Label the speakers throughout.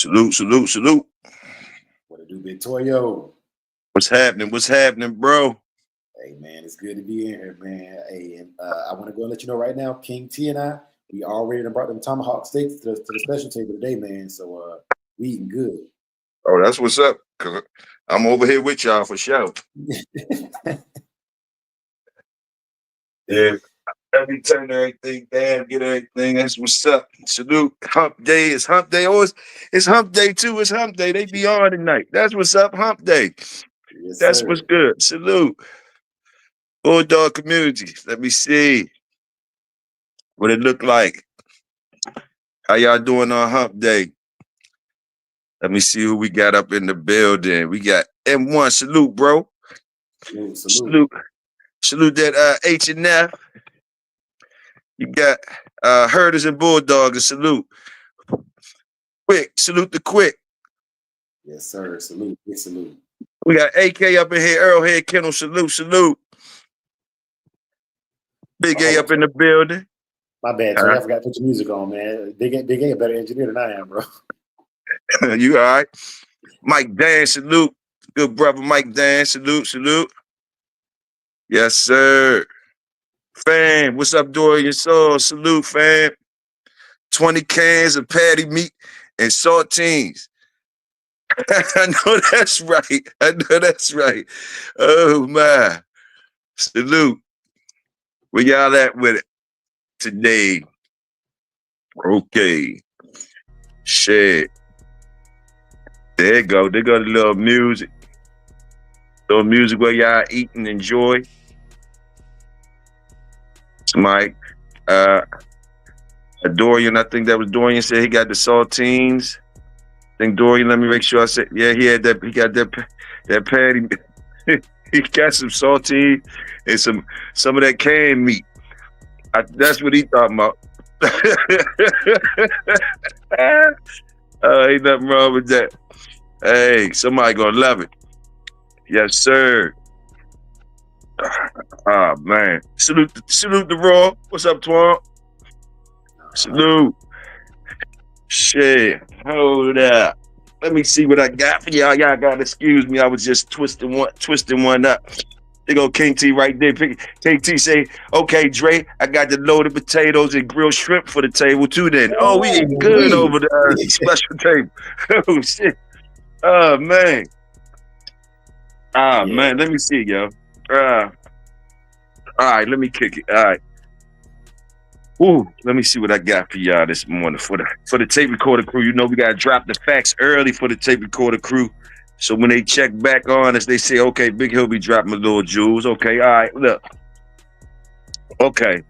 Speaker 1: Salute, salute, salute.
Speaker 2: What it do, big TOYO?
Speaker 1: What's happening? What's happening, bro?
Speaker 2: Hey, man, it's good to be in here, man. Hey, and I want to go and let you know right now, King T and I, we already brought them tomahawk steaks to the special table today, man. So we eating good.
Speaker 1: Oh, that's what's up. Cause I'm over here with y'all for sure. Yeah. Every turn everything down, get everything. That's what's up. Salute. Hump day. It's hump day. It's hump day too. It's hump day. They be on tonight. That's what's up. Hump day.
Speaker 2: Yes,
Speaker 1: That's
Speaker 2: sir.
Speaker 1: what's good. Salute. Bulldog community. Let me see what it look like. How y'all doing on hump day? Let me see who we got up in the building. We got M1. Salute, bro. Salute. Salute that H&F. You got Herders and Bulldogs. Salute. Quick. Salute the quick.
Speaker 2: Yes, sir. Salute. Big salute.
Speaker 1: We got AK up in here. Arrowhead Kennel. Salute. Salute. Big A up in the building.
Speaker 2: My bad, Tony. I forgot to put your music on, man. Big A a better engineer than I am, bro.
Speaker 1: You all right? Mike Dan. Salute. Good brother Mike Dan. Salute. Salute. Yes, sir. Fam, what's up, Dorian Soul? Salute, fam. 20 cans of patty meat and saltines. I know that's right. I know that's right. Oh, my. Salute. Where y'all at with it today? Okay. Shit. There you go. There go the little music. Little music where y'all eat and enjoy. Mike, Dorian, I think that was Dorian said he got the saltines. I think Dorian, let me make sure I said, yeah, he had that. He got that patty. He got some saltines and some of that canned meat. That's what he talking about. Ain't nothing wrong with that. Hey, somebody gonna love it. Yes, sir. Oh, man. Salute the Raw. What's up, Twan? Salute. Shit. Hold up. Let me see what I got for y'all. Y'all gotta excuse me. I was just twisting one up. There go King T right there. King T say, okay, Dre, I got the loaded potatoes and grilled shrimp for the table too then. Oh, we eating good over the special table. Oh, shit. Oh, man. Man. Let me see, yo. All right, let me kick it. All right. Ooh, let me see what I got for y'all this morning for the tape recorder crew. You know we gotta drop the facts early for the tape recorder crew. So when they check back on us, they say, okay, Big Hill be dropping a little jewels. Okay, all right, look. Okay.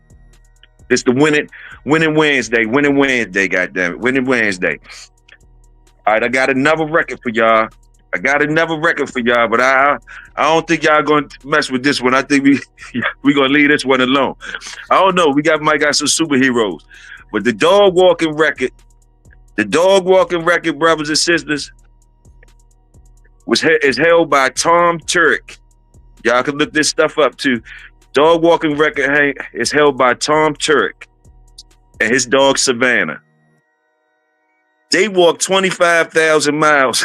Speaker 1: It's the winning Wednesday. Winning Wednesday, goddammit. Winning Wednesday. All right, I got another record for y'all. But I don't think y'all gonna mess with this one. I think we gonna leave this one alone. I don't know. We might got some superheroes, but the dog walking record, brothers and sisters, is held by Tom Turek. Y'all can look this stuff up too. Dog walking record is held by Tom Turek and his dog Savannah. They walked 25,000 miles.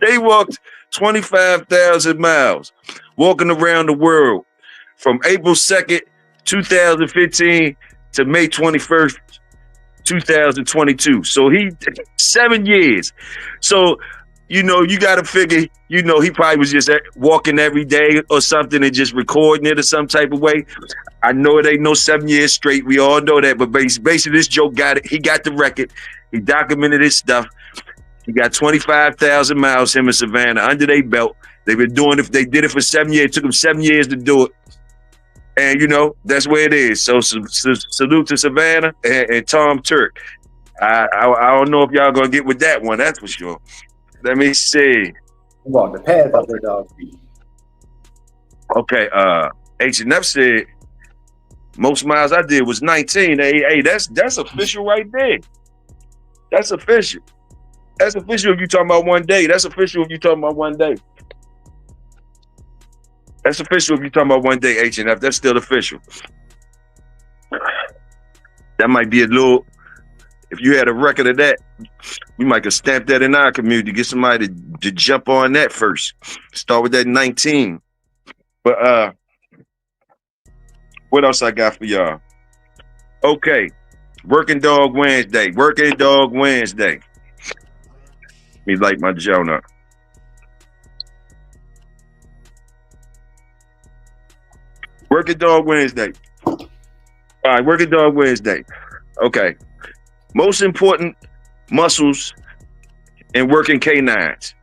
Speaker 1: they walked 25,000 miles walking around the world from April 2nd, 2015 to May 21st, 2022. So 7 years. So, you know, you got to figure, you know, he probably was just walking every day or something and just recording it or some type of way. I know it ain't no 7 years straight. We all know that. But basically, this Joe got it. He got the record. He documented his stuff. He got 25,000 miles, him and Savannah, under their belt. They've been doing it. They did it for 7 years. It took them 7 years to do it. And, you know, that's where it is. So salute to Savannah and Tom Turek. I don't know if y'all going to get with that one. That's for sure. Let me see.
Speaker 2: Walk the path off their dog's feet. Okay,
Speaker 1: H&F said most miles I did was 19. Hey, that's official right there. That's official. That's official if you talking about one day. That's official if you talking about one day. That's official if you talking about one day, H&F. That's still official. That might be a little If you had a record of that, we might have stamped that in our community. Get somebody to jump on that first. Start with that 19. But what else I got for y'all? Okay, Working Dog Wednesday. Working Dog Wednesday. Let me light my joint up. Working Dog Wednesday. All right, Working Dog Wednesday. Okay. Most important muscles in working canines.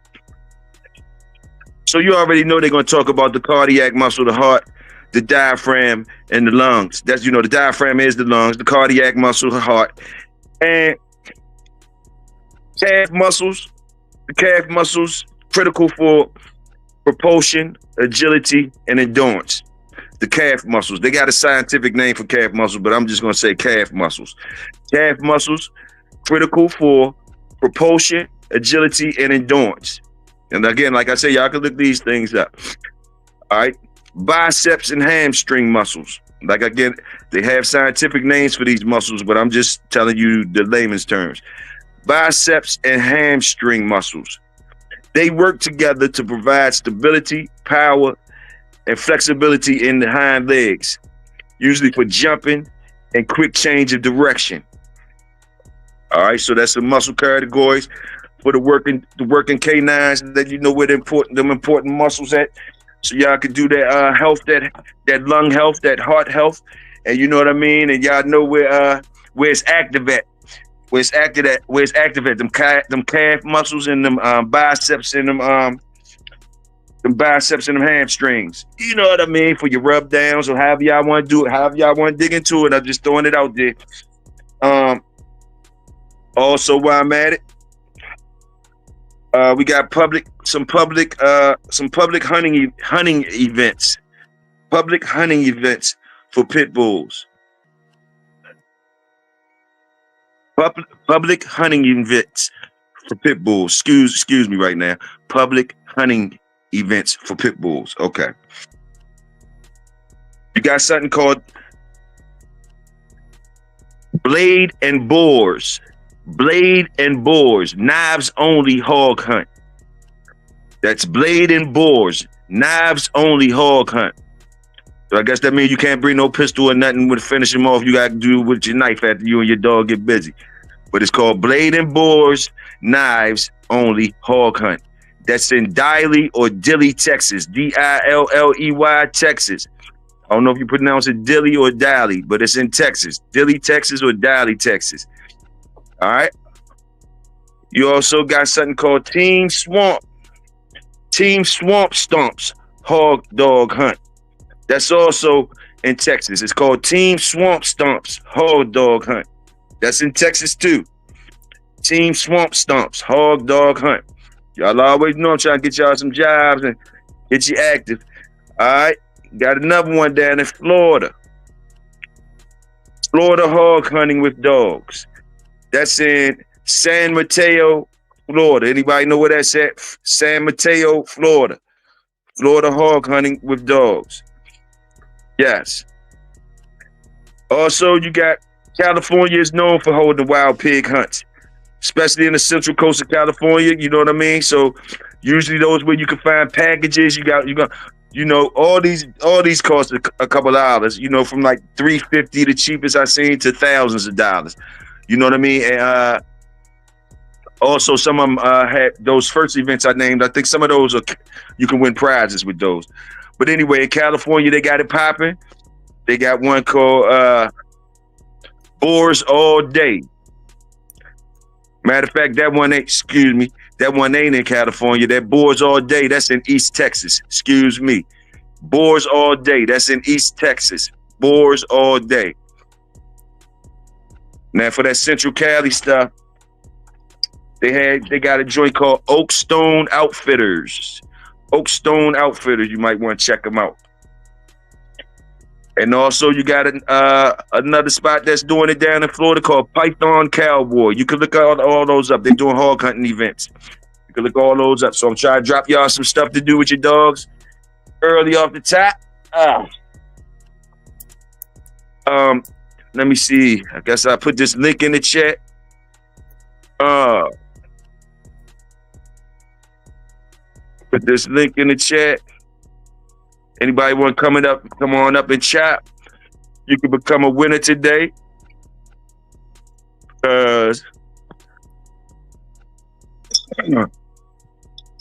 Speaker 1: So you already know they're going to talk about the cardiac muscle, the heart, the diaphragm, and the lungs. That's, the diaphragm is the lungs, the cardiac muscle, the heart, and calf muscles. The calf muscles critical for propulsion, agility, and endurance. The calf muscles. They got a scientific name for calf muscles, but I'm just going to say calf muscles. Calf muscles critical for propulsion, agility, and endurance. And again, like I say, y'all can look these things up. All right. Biceps and hamstring muscles. Like, again, they have scientific names for these muscles, but I'm just telling you the layman's terms. Biceps and hamstring muscles. They work together to provide stability, power, and flexibility in the hind legs, usually for jumping and quick change of direction. All right, so that's the muscle categories for the working canines, that you know where the important muscles at. So y'all can do that health, that lung health, that heart health, and you know what I mean. And y'all know where it's active at, where it's active at. Them calf muscles and them biceps and them biceps and them hamstrings. You know what I mean, for your rub downs or however y'all want to do it, however y'all want to dig into it. I'm just throwing it out there. Also, while I'm at it, we got some public hunting events. Public hunting events for pit bulls. Public hunting events for pit bulls. Excuse me right now. Public hunting events for pit bulls. Okay. You got something called blade and bores. Blade and bores, knives only hog hunt. That's blade and bores, knives only hog hunt. So I guess that means you can't bring no pistol or nothing with finish him off. You got to do it with your knife after you and your dog get busy. But it's called blade and bores, knives only hog hunt. That's in Diley or Dilley, Texas. Dilley, Texas. I don't know if you pronounce it Dilly or Dally, but it's in Texas. Dilley, Texas or Dally, Texas. All right. You also got something called Team Swamp Stomps Hog Dog Hunt. That's also in Texas. It's called Team Swamp Stomps Hog Dog Hunt. That's in Texas too. Team Swamp Stomps Hog Dog Hunt. Y'all always know I'm trying to get y'all some jobs and get you active. All right. Got another one down in Florida. Florida hog hunting with dogs. That's in San Mateo, Florida. Anybody know where that's at? San Mateo, Florida. Florida hog hunting with dogs. Yes. Also, you got California is known for holding wild pig hunts, especially in the central coast of California. You know what I mean? So usually those where you can find packages. You got all these cost a couple dollars. From like $350, the cheapest I seen, to thousands of dollars. You know what I mean? And also, some of them had those first events I named. I think some of those you can win prizes with those. But anyway, in California, they got it popping. They got one called Boars All Day. Matter of fact, that one ain't in California. That Boars All Day, that's in East Texas. Excuse me. Boars All Day, that's in East Texas. Boars All Day. Now, for that Central Cali stuff, they got a joint called Oakstone Outfitters. Oakstone Outfitters, you might want to check them out. And also, you got another spot that's doing it down in Florida called Python Cowboy. You can look all those up. They're doing hog hunting events. You can look all those up. So I'm trying to drop y'all some stuff to do with your dogs early off the top. Let me see. I guess I put this link in the chat. Uh, put this link in the chat. Anybody want come on up and chat? You can become a winner today. The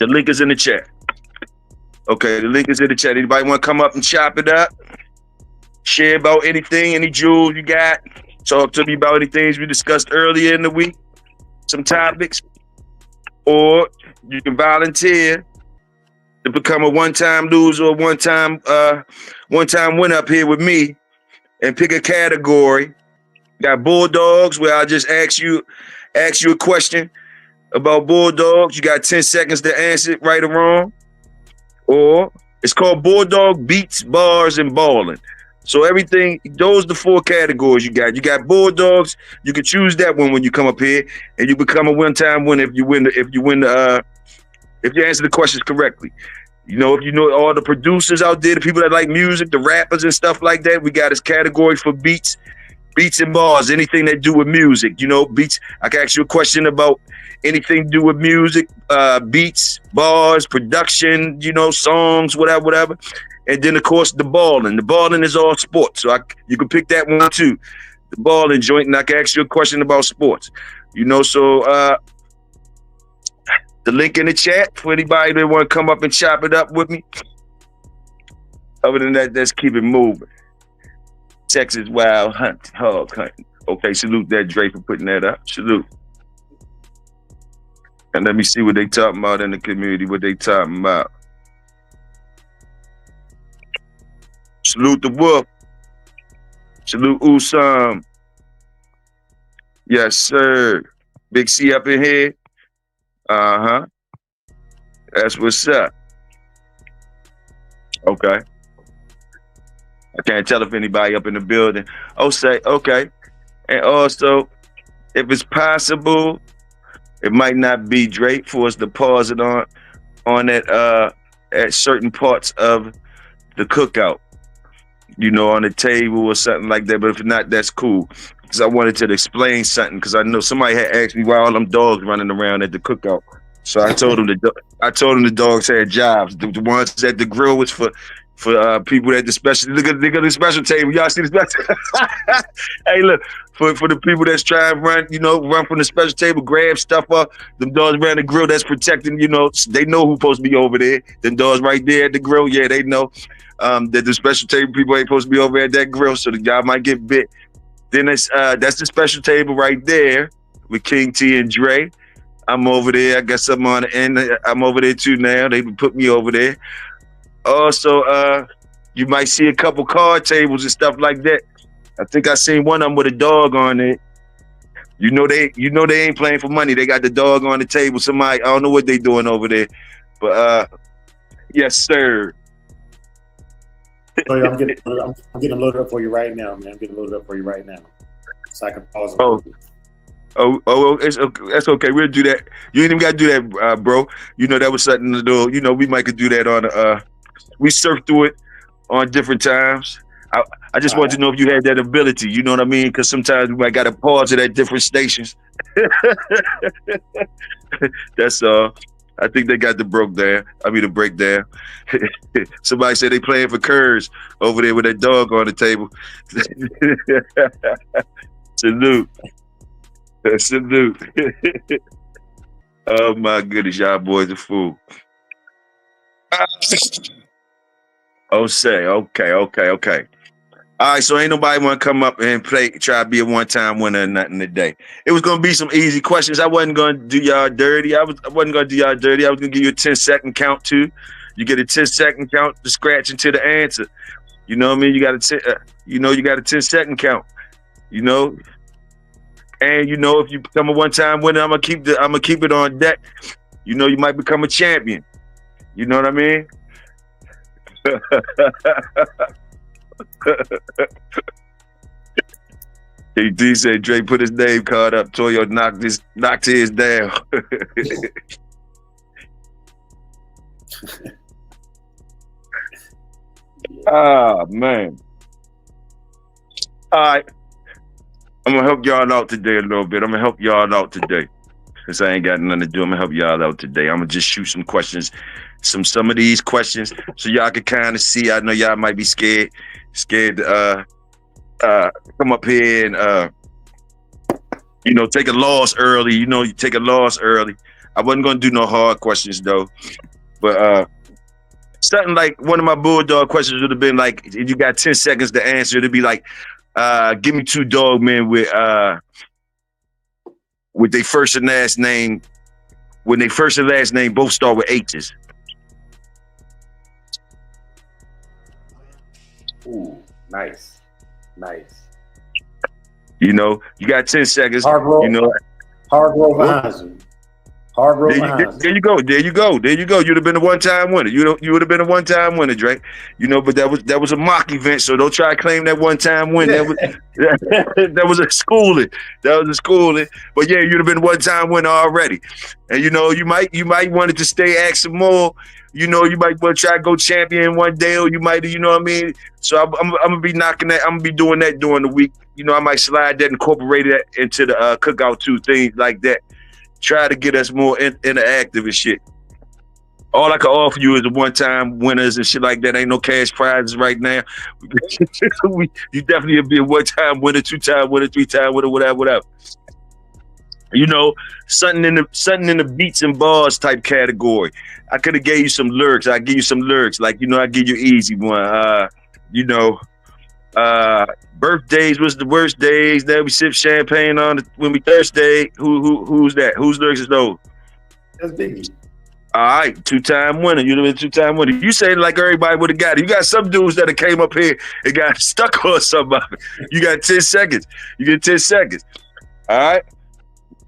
Speaker 1: link is in the chat. Okay, the link is in the chat. Anybody want to come up and chop it up? Share about anything, any jewels you got. Talk to me about any things we discussed earlier in the week. Some topics. Or you can volunteer to become a one-time loser or one-time winner up here with me and pick a category. Got Bulldogs, where I just ask you a question about Bulldogs. You got 10 seconds to answer it right or wrong. Or it's called Bulldog Beats, Bars, and Balling. So everything, those are the 4 categories you got. You got Bulldogs. You can choose that one when you come up here, and you become a one-time winner if you answer the questions correctly. You know, if you know all the producers out there, the people that like music, the rappers and stuff like that, we got this category for beats and bars, anything that do with music. You know, beats. I can ask you a question about anything to do with music, beats, bars, production, you know, songs, whatever. And then, of course, the balling. The balling is all sports. So you can pick that one, too. The balling joint, and I can ask you a question about sports. You know, so the link in the chat for anybody that want to come up and chop it up with me. Other than that, let's keep it moving. Texas Wild Hog Hunting. Okay, salute that Dre for putting that up. Salute. And let me see what they talking about in the community, what they talking about. Salute the Wolf. Salute Usam. Yes, sir. Big C up in here. Uh-huh. That's what's up. Okay. I can't tell if anybody up in the building. Oh, say, okay. And also, if it's possible, it might not be Drake for us to pause it on that at certain parts of the cookout. You know, on the table or something like that. But if not, that's cool. Because I wanted to explain something. Because I know somebody had asked me why all them dogs running around at the cookout. So I told them the dogs had jobs. The ones at the grill was for people that the special. Look at the special table. Y'all see the special? Hey, look, for the people that's trying to run from the special table, grab stuff up. Them dogs around the grill that's protecting. You know, they know who's supposed to be over there. Them dogs right there at the grill. Yeah, they know. That the special table people ain't supposed to be over at that grill, so the guy might get bit. Then that's the special table right there with King T and Dre. I'm over there. I got something on the end. I'm over there too now. They put me over there. Also, you might see a couple card tables and stuff like that. I think I seen one of them with a dog on it. You know they ain't playing for money. They got the dog on the table. Somebody, I don't know what they doing over there, but yes, sir.
Speaker 2: So I'm getting them loaded up for you right now, man. I'm getting loaded up for you right now, so I can pause. That's okay. We'll do that. You ain't even got to do that, bro. You know that was something to do. You know we might could do that on. We surf through it on different times. I just wanted to know if you had that ability. You know what I mean? Because sometimes we might got to pause it at different stations. That's all. I think they got the breakdown. Somebody said they playing for Kurds over there with that dog on the table. Salute. Salute. Oh my goodness, y'all boys are fool. Oh, say, okay. All right, so ain't nobody want to come up and try to be a one-time winner or nothing today. It was going to be some easy questions. I wasn't going to do y'all dirty. I wasn't going to do y'all dirty. I was going to give you a 10-second count, too. You get a 10-second count to scratch into the answer. You know what I mean? You got a 10-second count. You know? And, you know, if you become a one-time winner, I'm going to keep it on deck. You know, you might become a champion. You know what I mean? D said Drake put his name card up. Toyo knocked his down. Ah, man. All right. I'm gonna help y'all out today a little bit. since I ain't got nothing to do, I'm gonna help y'all out today. I'm gonna just shoot some questions, some of these questions, so y'all can kind of see. I know y'all might be scared to come up here and take a loss early. You take a loss early. I wasn't gonna do no hard questions though, but something like one of my bulldog questions would have been like, if you got 10 seconds to answer, it'd be like, give me 2 dog men with their first and last name, when their first and last name both start with H's.
Speaker 3: Ooh, nice.
Speaker 2: You got 10 seconds.
Speaker 3: Hargrove Hansen. Hargrove Hansen.
Speaker 2: There you go. You'd have been a one-time winner. You would have been a one-time winner, Drake. But that was a mock event, so don't try to claim that one-time win. That was a schooling. But yeah, you'd have been a one-time winner already. And you might want to stay, ask some more. You might want to try to go champion one day, or you might, what I mean? So I'm gonna be knocking that. I'm gonna be doing that during the week. I might slide that, incorporate that into the cookout too, things like that. Try to get us more interactive and shit. All I can offer you is the one-time winners and shit like that. Ain't no cash prizes right now. You definitely be a one-time winner, 2-time winner, 3-time winner, whatever. Something in the beats and bars type category. I could have gave you some lyrics. I give you some lyrics. Like, I give you easy one. Birthdays was the worst days. That we sip champagne when we Thursday. Who's that? Whose lyrics is those?
Speaker 3: That's Biggie.
Speaker 2: All right, 2-time winner. You'd have been 2-time winner. You say it like everybody would have got it. You got some dudes that came up here and got stuck on somebody. You got 10 seconds. You get 10 seconds. All right.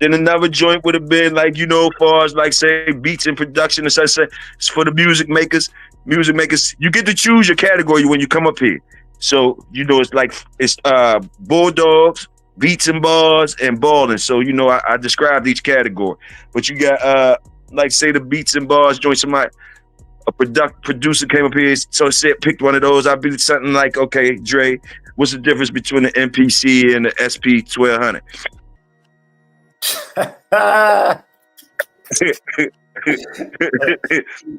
Speaker 2: Then another joint would have been like, as far as like say beats and production and such. It's for the music makers. You get to choose your category when you come up here. So, it's bulldogs, beats and bars, and balling. So, I described each category. But you got, like, say the beats and bars joint, a producer came up here, so said, picked one of those. I'd be something like, okay, Dre, what's the difference between the MPC and the SP 1200?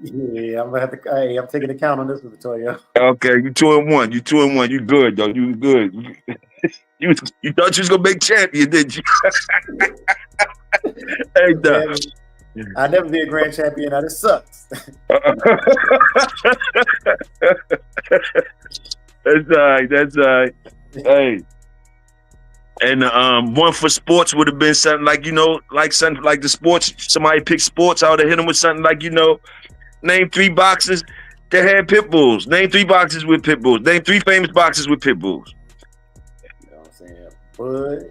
Speaker 3: Yeah, I'm gonna have to. Hey, I'm taking account on this with the TOYO.
Speaker 2: Okay, you 2-1. You 2-1. You good though. You good. You thought you was gonna make champion, didn't you? Hey, dog.
Speaker 3: I'll never be a grand champion. Now this sucks.
Speaker 2: That's all right. Hey. And one for sports would have been something like, something like the sports. Somebody picked sports. I would have hit them with something like, name 3 boxes that had pit bulls. Name 3 boxes with pit bulls. Name 3 famous boxes with pit bulls.
Speaker 3: You know what I'm saying? Bud.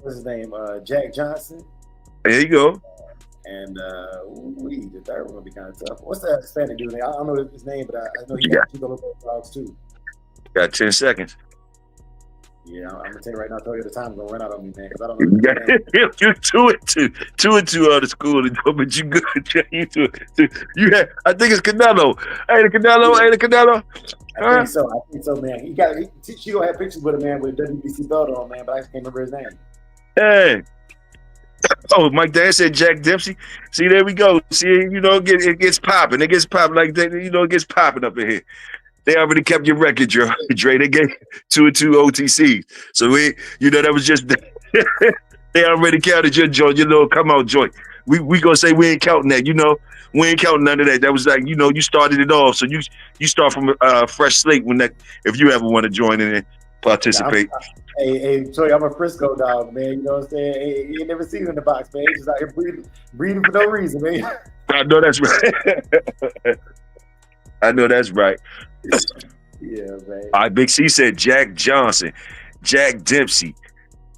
Speaker 3: What's his name? Jack Johnson.
Speaker 2: There you go.
Speaker 3: And the third one will be kind of tough. What's that Hispanic dude name? I don't know his name, but I know he got 2 little dogs too.
Speaker 2: Got 10 seconds.
Speaker 3: Yeah, I'm gonna tell you right now, TOYO, the time's gonna run out on me, man, because I don't know.
Speaker 2: You're 2-2 out of school, but you good. You 2. I think it's Canelo. Hey, the Canelo.
Speaker 3: I think so, man. She gonna have pictures with a man with a WBC belt on, man, but I just can't remember his name.
Speaker 2: Hey. Oh, Mike Dan said Jack Dempsey. See, there we go. See, it gets popping. It gets popping like that. It gets popping up in here. They already kept your record, Dre. They gave 2-2 OTCs. So that was just they already counted your joint, your little come out joint. We gonna say we ain't counting that, we ain't counting none of that. That was like, you started it off. So you start from a fresh slate if you ever want to join in and participate.
Speaker 3: Hey, TOYO, I'm a Frisco dog, man. You know what I'm saying? Hey, you ain't never seen him in the box, man. He's just out here breathing for no reason, man.
Speaker 2: I know that's right.
Speaker 3: Yeah, man.
Speaker 2: All right, Big C said Jack Johnson, Jack Dempsey,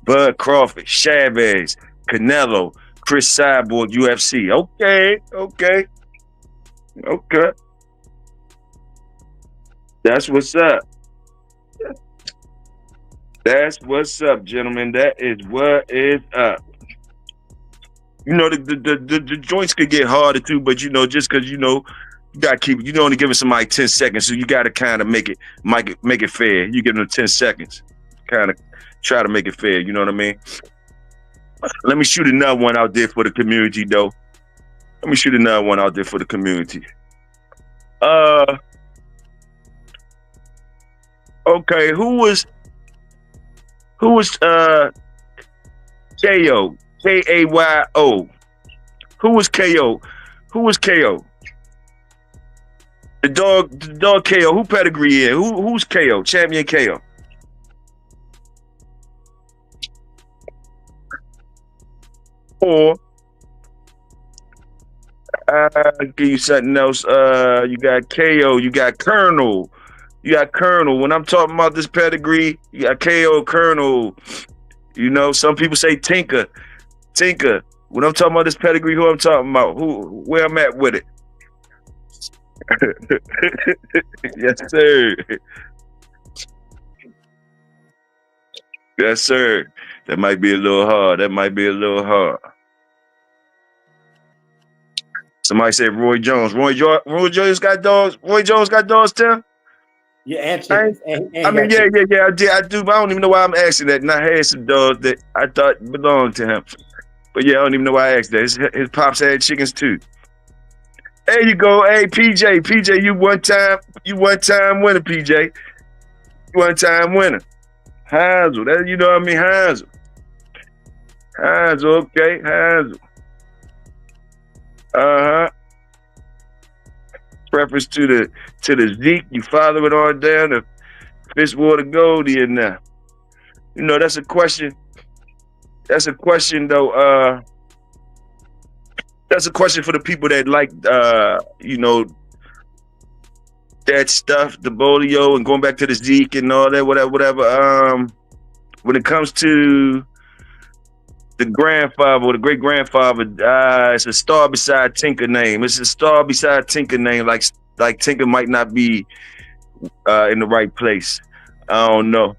Speaker 2: Bud Crawford, Chavez, Canelo, Chris Cyborg, UFC. Okay. That's what's up. That's what's up, gentlemen. That is what is up. The joints could get harder too, but just because you gotta keep. You only giving somebody 10 seconds, so you gotta kind of make it fair. You give them 10 seconds, kind of try to make it fair. You know what I mean? Let me shoot another one out there for the community, though. Let me shoot another one out there for the community. Okay, who was KO? KAYO. Who was KO? Who was KO? The dog KO. Who pedigree in? Who's KO? Champion KO. Or I'll give you something else. You got KO, you got Colonel. You got Colonel. When I'm talking about this pedigree, you got KO, Colonel. You know, some people say Tinker. When I'm talking about this pedigree, who I'm talking about? Where I'm at with it. Yes, sir. Yes, sir. That might be a little hard. Somebody said Roy Jones. Roy Jones got dogs. Roy Jones got dogs, Tim?
Speaker 3: Yeah, and chickens.
Speaker 2: Yeah, I do, but I don't even know why I'm asking that. And I had some dogs that I thought belonged to him. But yeah, I don't even know why I asked that. His pops had chickens too. There you go. Hey, PJ, you one time winner, PJ. You one time winner. Hazel, that you know what I mean? Hazel, okay, Hazel. Reference to the Zeke, you follow it on down to Fishwater Goldie and now. You know, that's a question. That's a question though. That's a question for the people that like you know, that stuff, the Bolio and going back to the Zeke and all that, whatever. When it comes to the grandfather or the great grandfather, it's a star beside Tinker name. It's a star beside Tinker name, like Tinker might not be in the right place. I don't know.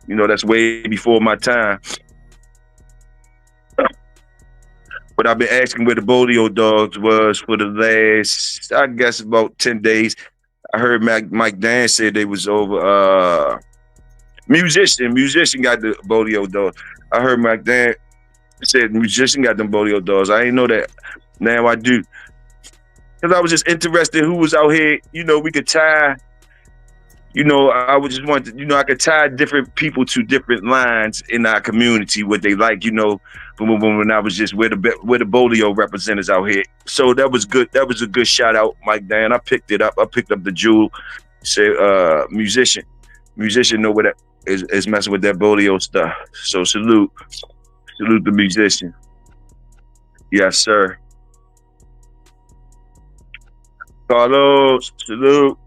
Speaker 2: You know, that's way before my time. But I've been asking where the Bolio dogs was for the last, I guess, about 10 days. I heard Mike Dan said they was over. Musician got the Bolio dogs. I heard Mike Dan said musician got them Bolio dogs. I didn't know that. Now I do. Because I was just interested who was out here. You know, we could tie. You know, I would just want to, you know, I could tie different people to different lines in our community, what they like, you know, when I was just where the Bolio representatives out here. So that was good. That was a good shout out, Mike Dan. I picked it up. I picked up the jewel. Say, musician know what that is messing with that Bolio stuff. So salute the musician. Yes, sir. Carlos, salute.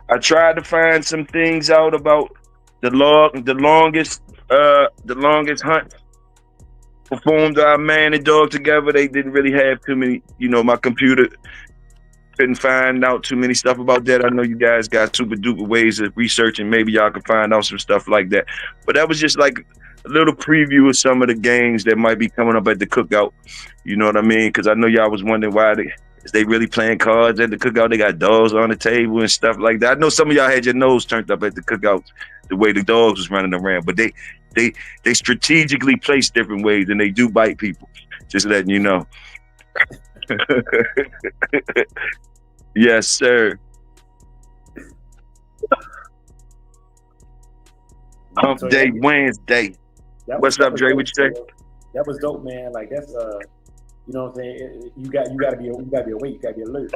Speaker 2: I tried to find some things out about the longest hunt performed our man and dog together. They didn't really have too many, you know, my computer couldn't find out too many stuff about that. I know you guys got super duper ways of researching. Maybe y'all can find out some stuff like that. But that was just like a little preview of some of the games that might be coming up at the cookout. You know what I mean? Because I know y'all was wondering why they really playing cards at the cookout. They got dogs on the table and stuff like that. I know some of y'all had your nose turned up at the cookout the way the dogs was running around, but they strategically place different ways and they do bite people. Just letting you know. Yes, sir. Hump Day Wednesday. What's up, Dre? What you say?
Speaker 3: That was dope, man. Like that's you know what I'm saying? You gotta be awake. You gotta be alert.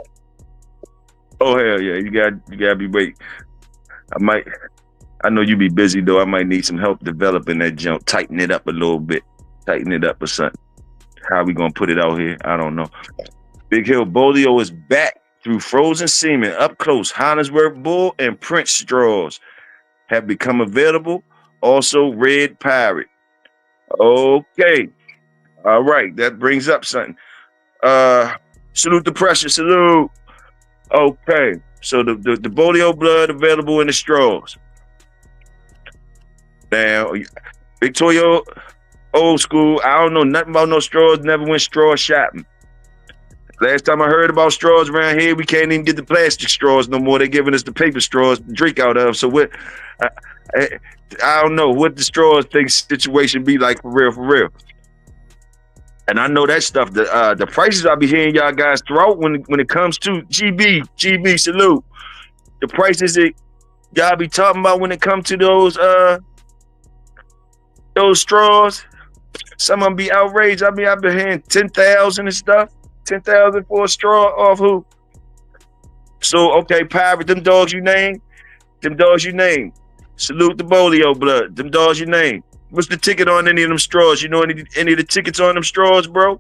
Speaker 2: Oh hell yeah! You gotta be awake. I know you be busy though. I might need some help developing that jump, tighten it up a little bit, tighten it up or something. How we gonna put it out here? I don't know. Big Hill Bolio is back through frozen semen, up close. Hannesworth Bull and Prince straws have become available. Also, Red Pirate. Okay. All right, that brings up something. Salute the pressure, salute. Okay, so the Bolio blood available in the straws. Now, Big TOYO, old school. I don't know nothing about no straws. Never went straw shopping. Last time I heard about straws around here, we can't even get the plastic straws no more. They're giving us the paper straws to drink out of. So I I don't know what the straws thing situation be like for real. And I know that stuff. The prices I be hearing y'all guys throw out when it comes to GB salute. The prices that y'all be talking about when it comes to those straws. Some of them be outraged. I mean, I've been hearing 10,000 and stuff. 10,000 for a straw off who? So okay, Pirate, them dogs you name. Salute the Bolio blood. Them dogs you name. What's the ticket on any of them straws? You know any of the tickets on them straws, bro?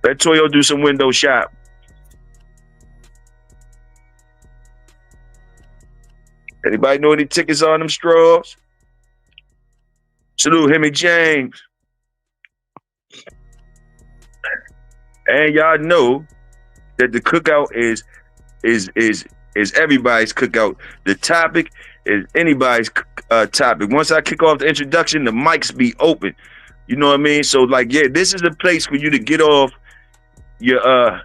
Speaker 2: Let TOYO do some window shop. Anybody know any tickets on them straws? Salute Hemi James. And y'all know that the cookout is everybody's cookout. The topic is anybody's topic. Once I kick off the introduction, the mics be open. You know what I mean? So like, yeah, this is a place for you to get off your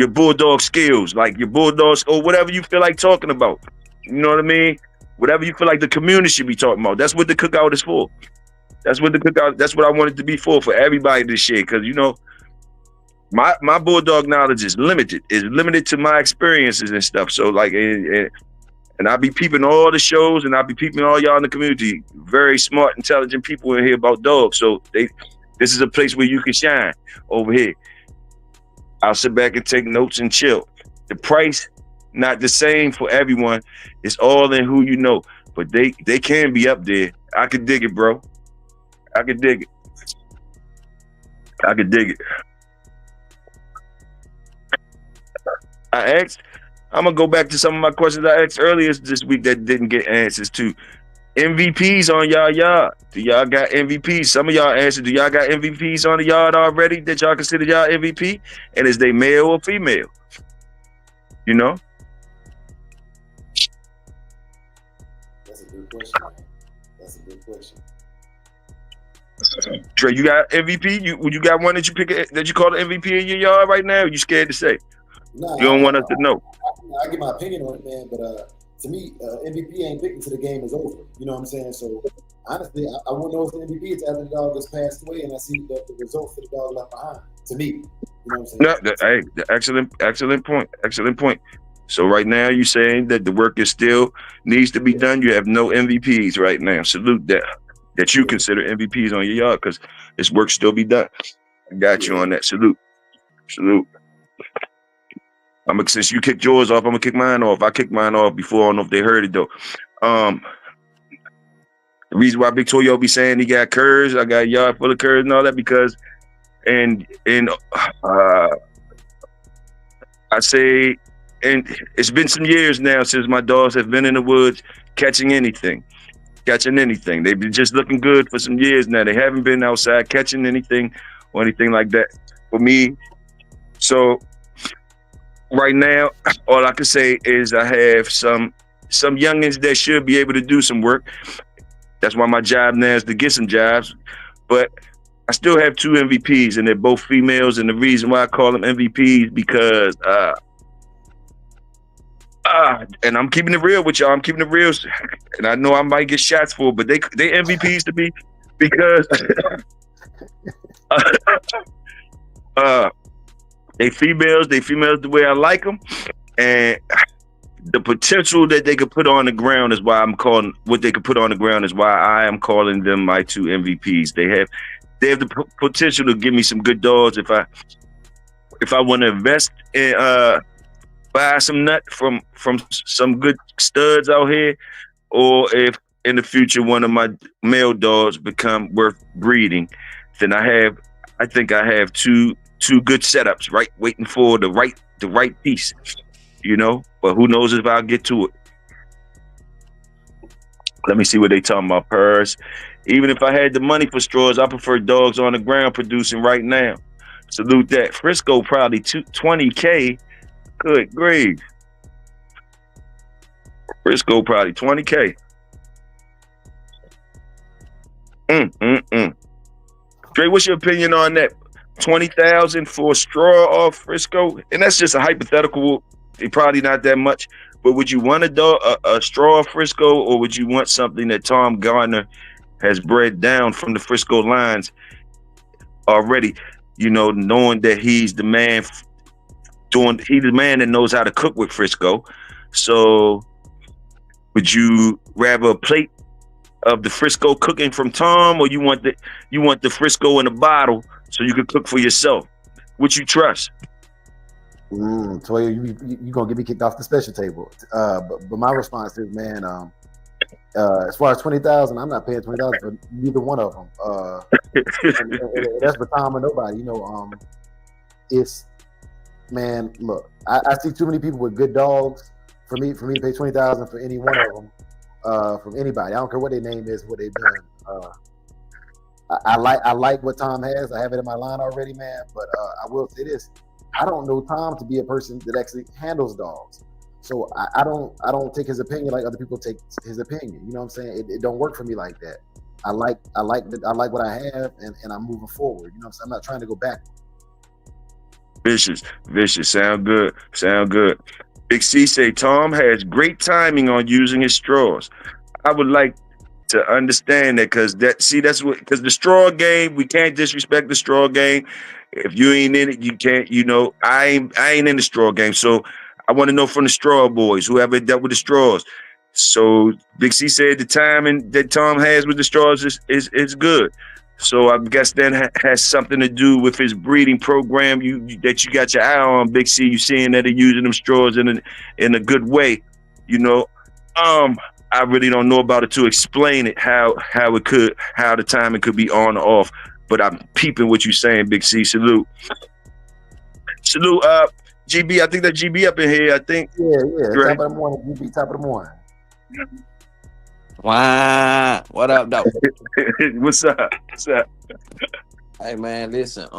Speaker 2: bulldog skills, like your bulldogs or whatever you feel like talking about. You know what I mean? Whatever you feel like the community should be talking about. That's what the cookout is for. That's what I want it to be for everybody this year. Cause you know, my bulldog knowledge is limited. It's limited to my experiences and stuff. So like, and I be peeping all the shows, and I be peeping all y'all in the community. Very smart, intelligent people in here about dogs. So this is a place where you can shine over here. I'll sit back and take notes and chill. The price not the same for everyone. It's all in who you know, but they can be up there. I could dig it, bro. I could dig it. I'm gonna go back to some of my questions I asked earlier this week that didn't get answers to. MVPs on y'all yard. Do y'all got MVPs? Some of y'all answered, do y'all got MVPs on the yard already that y'all consider y'all MVP? And is they male or female? You know?
Speaker 3: That's a good question, man. That's a good question.
Speaker 2: Dre, you got MVP? You got one that you pick that you call the MVP in your yard right now? Or you scared to say?
Speaker 3: Nah,
Speaker 2: you don't want us to know.
Speaker 3: I give my opinion on it, man. But to me, MVP ain't big until the game is over. You know what I'm saying? So honestly, I wouldn't know if the MVP is after the dog has passed away and I see the results for the dog left behind. To me, you know what I'm saying?
Speaker 2: No, excellent point. So right now you're saying that the work is still needs to be done. You have no MVPs right now. Salute that you consider MVPs on your yard because this work still be done. I got you on that. Salute. Since you kicked yours off, I'm gonna kick mine off. I kicked mine off before. I don't know if they heard it though. The reason why Big TOYO be saying he got curves, I got a yard full of curves and all that because, I say, and it's been some years now since my dogs have been in the woods catching anything. They've been just looking good for some years now. They haven't been outside catching anything or anything like that for me. So right now, all I can say is I have some youngins that should be able to do some work. That's why my job now is to get some jobs. But I still have two MVPs, and they're both females. And the reason why I call them MVPs because, and I'm keeping it real with y'all. I'm keeping it real, and I know I might get shots for, but they MVPs to me because they females the way I like them, and the potential that they could put on the ground is why I'm calling what they could put on the ground is why I am calling them my two MVPs. They have the potential to give me some good dogs if I want to invest in buy some nut from some good studs out here, or if in the future one of my male dogs become worth breeding, then I think I have two good setups, right? Waiting for the right piece, you know. But who knows if I'll get to it. Let me see what they talking about. Purrs. Even if I had the money for straws, I prefer dogs on the ground producing right now. Salute that. Frisco probably 20K. Good grief. Frisco probably 20K. Dre, what's your opinion on that? 20,000 for a straw off Frisco? And that's just a hypothetical. It probably not that much, But would you want a straw Frisco, or would you want something that Tom Gardner has bred down from the Frisco lines already? You know, knowing that he's the man he's the man that knows how to cook with Frisco. So would you rather a plate of the Frisco cooking from Tom, or you want the Frisco in a bottle so you can cook for yourself? What you trust?
Speaker 3: Toya, you gonna get me kicked off the special table. But my response is, man, as far as 20,000, I'm not paying 20,000 for neither one of them. And that's for Tom or nobody. You know, it's, man, look, I see too many people with good dogs for me to pay 20,000 for any one of them, from anybody. I don't care what their name is, what they've done. I like what Tom has. I have it in my line already, man. But I will say this: I don't know Tom to be a person that actually handles dogs. So I don't take his opinion like other people take his opinion. You know what I'm saying? It don't work for me like that. I like what I have, and I'm moving forward. You know what I'm saying? I'm not trying to go back.
Speaker 2: Vicious. Sound good. Big C say Tom has great timing on using his straws. I would like to understand that, because the straw game, we can't disrespect the straw game. If you ain't in it, you can't. You know, I ain't in the straw game, so I want to know from the straw boys, whoever dealt with the straws. So Big C said the timing that Tom has with the straws is good. So I guess that has something to do with his breeding program that you got your eye on, Big C. You seeing that they're using them straws in a good way, you know. I really don't know about it to explain it, how the timing could be on or off. But I'm peeping what you saying, Big C. Salute. GB. I think that GB up in here. I think.
Speaker 3: Yeah.
Speaker 2: Right.
Speaker 3: Top of the morning, GB. Top of the morning.
Speaker 4: Wow. What up, though?
Speaker 2: What's up?
Speaker 4: Hey, man, listen.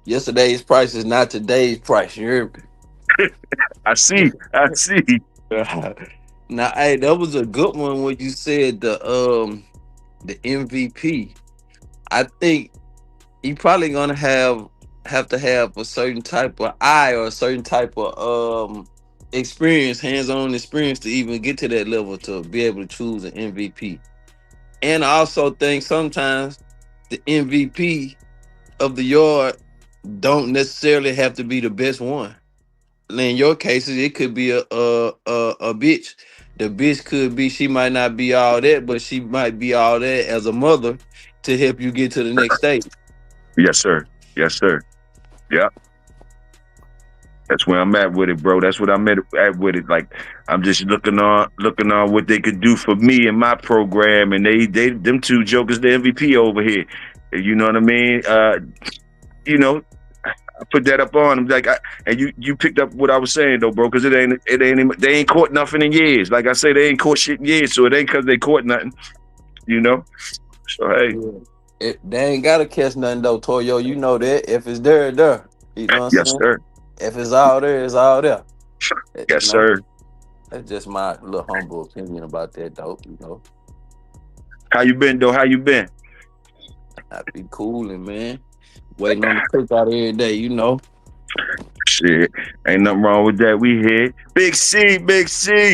Speaker 4: Yesterday's price is not today's price. You hear me?
Speaker 2: I see.
Speaker 4: Now, hey, that was a good one when you said the MVP. I think you probably gonna have to have a certain type of eye or a certain type of experience, hands-on experience, to even get to that level to be able to choose an MVP. And I also think sometimes the MVP of the yard don't necessarily have to be the best one. In your cases, it could be a bitch. The bitch could be, she might not be all that, but she might be all that as a mother to help you get to the next stage.
Speaker 2: Yes, sir. Yeah. That's where I'm at with it, bro. That's what I'm at with it. Like, I'm just looking on what they could do for me and my program, and they them two jokers, the MVP over here. You know what I mean? You know, I put that up on them, like, and you picked up what I was saying though, bro, because they ain't caught nothing in years. Like I say, they ain't caught shit in years, so it ain't because they caught nothing. You know, so hey,
Speaker 4: They ain't gotta catch nothing though, Toyo. You know that if it's there, it's there. You know what I'm
Speaker 2: yes,
Speaker 4: saying?
Speaker 2: sir.
Speaker 4: If it's all there, it's all there.
Speaker 2: Yes, sir.
Speaker 4: That's just my little humble opinion about that, though. You know,
Speaker 2: How you been, though? How you been?
Speaker 4: I be cooling, man. Waiting on the cookout every day, you know.
Speaker 2: Shit, ain't nothing wrong with that. We here. Big C.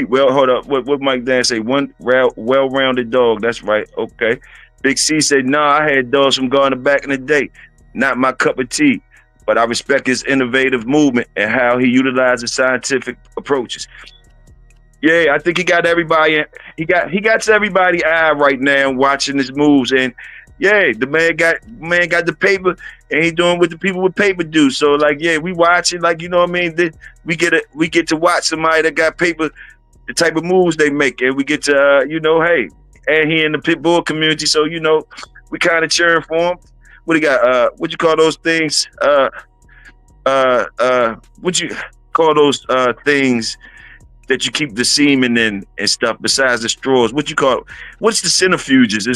Speaker 2: Well, hold up. What Mike Dan say? One well-rounded dog. That's right. Okay. Big C said, "Nah, I had dogs from Garner back in the day. Not my cup of tea, but I respect his innovative movement and how he utilizes scientific approaches." Yeah, I think he got everybody. He got everybody eye right now watching his moves, and yeah, the man got the paper, and he doing what the people with paper do. So like, yeah, we watching, like, you know what I mean. We get to watch somebody that got paper, the type of moves they make, and we get to you know, hey, and he in the pit bull community, so you know, we kind of cheering for him. What do you got? What you call those things? What you call those things that you keep the semen in and stuff besides the straws? What you call it? What's the centrifuges?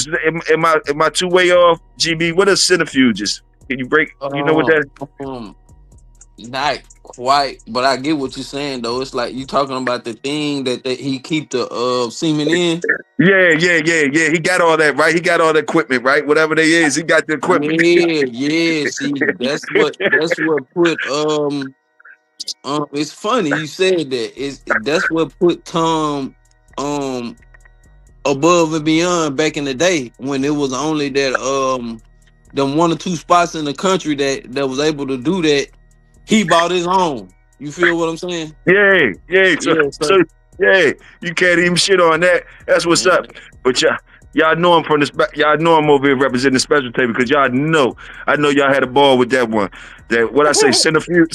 Speaker 2: Am I too way off, GB? What are centrifuges? Can you break? You know what that?
Speaker 4: Not quite, but I get what you're saying though. It's like you talking about the thing that he keep the semen in.
Speaker 2: Yeah. He got all that, right? He got all the equipment, right? Whatever they is, he got the equipment.
Speaker 4: Yeah. See, that's what put It's funny you said that. That's what put Tom above and beyond back in the day when it was only that them one or two spots in the country that was able to do that. He bought his own. You feel what I'm saying?
Speaker 2: Yeah. So,
Speaker 4: Yeah,
Speaker 2: so yeah, you can't even shit on that. That's what's up. But y'all know I'm from the y'all know I'm over here representing the special table because y'all know I know y'all had a ball with that one. That what I say centrifuge.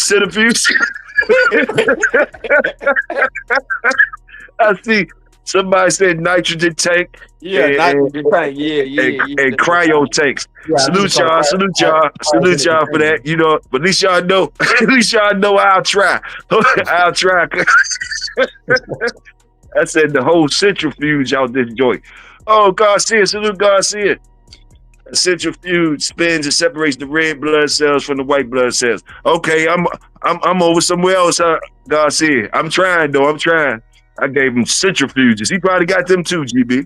Speaker 2: I see somebody said nitrogen tank.
Speaker 4: Yeah, nitrogen tank.
Speaker 2: And cryo tanks.
Speaker 3: Yeah,
Speaker 2: Salute y'all for that. You know, but at least y'all know. At least y'all know I'll try. I'll try. I said the whole centrifuge out this joint. Oh, Garcia, salute Garcia. A centrifuge spins and separates the red blood cells from the white blood cells. Okay, I'm over somewhere else, Garcia. I'm trying though. I'm trying. I gave him centrifuges. He probably got them too, GB.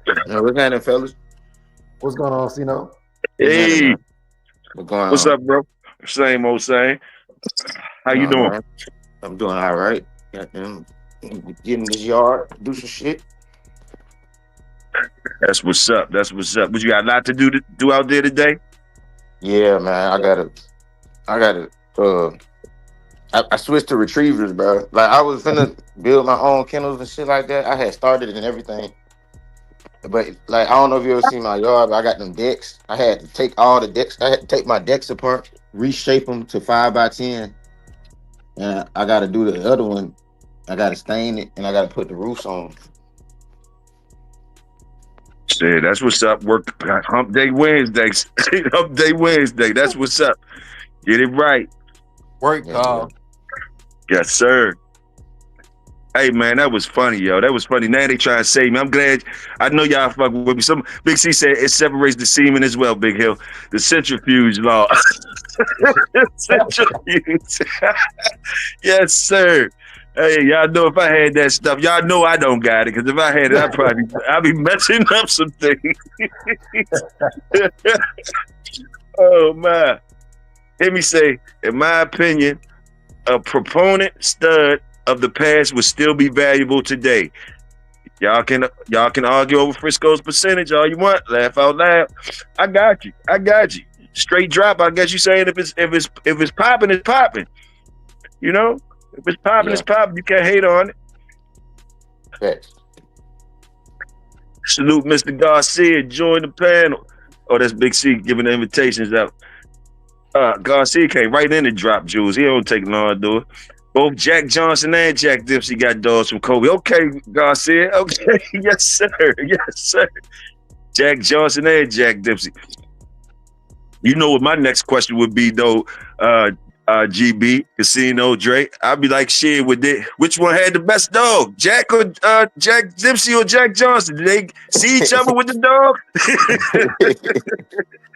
Speaker 5: What's happening, fellas?
Speaker 3: What's going on, Cino?
Speaker 2: Hey,
Speaker 5: What's going on?
Speaker 2: what's up, bro? Same old same. How you doing?
Speaker 5: Man. I'm doing all right. Goddamn, get in this yard, do some shit.
Speaker 2: That's what's up. That's what's up. But you got a lot to do out there today?
Speaker 5: Yeah, man. I switched to retrievers, bro. Like I was finna build my own kennels and shit like that. I had started it and everything. But like I don't know if you ever seen my yard, but I got them decks. I had to take all the decks. I had to take my decks apart, reshape them to 5x10. And I gotta do the other one. I gotta stain it and I gotta put the roofs on.
Speaker 2: Shit, that's what's up. Work hump day Wednesdays. Hump day Wednesday. That's what's up. Get it right.
Speaker 4: Work,
Speaker 5: Yeah.
Speaker 2: Yes, sir. Hey man, that was funny, yo. That was funny. Now they trying to save me. I'm glad. I know y'all fuck with me. Some Big C said it separates the semen as well, Big Hill. The centrifuge law. Centrifuge. Yes, sir. Hey, y'all know if I had that stuff, y'all know I don't got it. Because if I had it, I'd be messing up some things. Oh man. Hear me say, in my opinion, a proponent stud of the past would still be valuable today. Y'all can argue over Frisco's percentage all you want. Laugh out loud. I got you. Straight drop. I guess you saying if it's popping, it's popping. You know, if it's popping, it's popping. You can't hate on it.
Speaker 5: Facts.
Speaker 2: Salute Mr. Garcia. Join the panel. Oh, that's Big C giving the invitations out. Garcia came right in and dropped jewels. He don't take long to do it. Both Jack Johnson and Jack Dempsey got dogs from Kobe. Okay, Garcia. Okay, yes, sir. Yes, sir. Jack Johnson and Jack Dempsey. You know what my next question would be, though, GB, Casino, Dre. I'd be like, shit, which one had the best dog? Jack or Jack Dempsey or Jack Johnson? Did they see each other with the dog?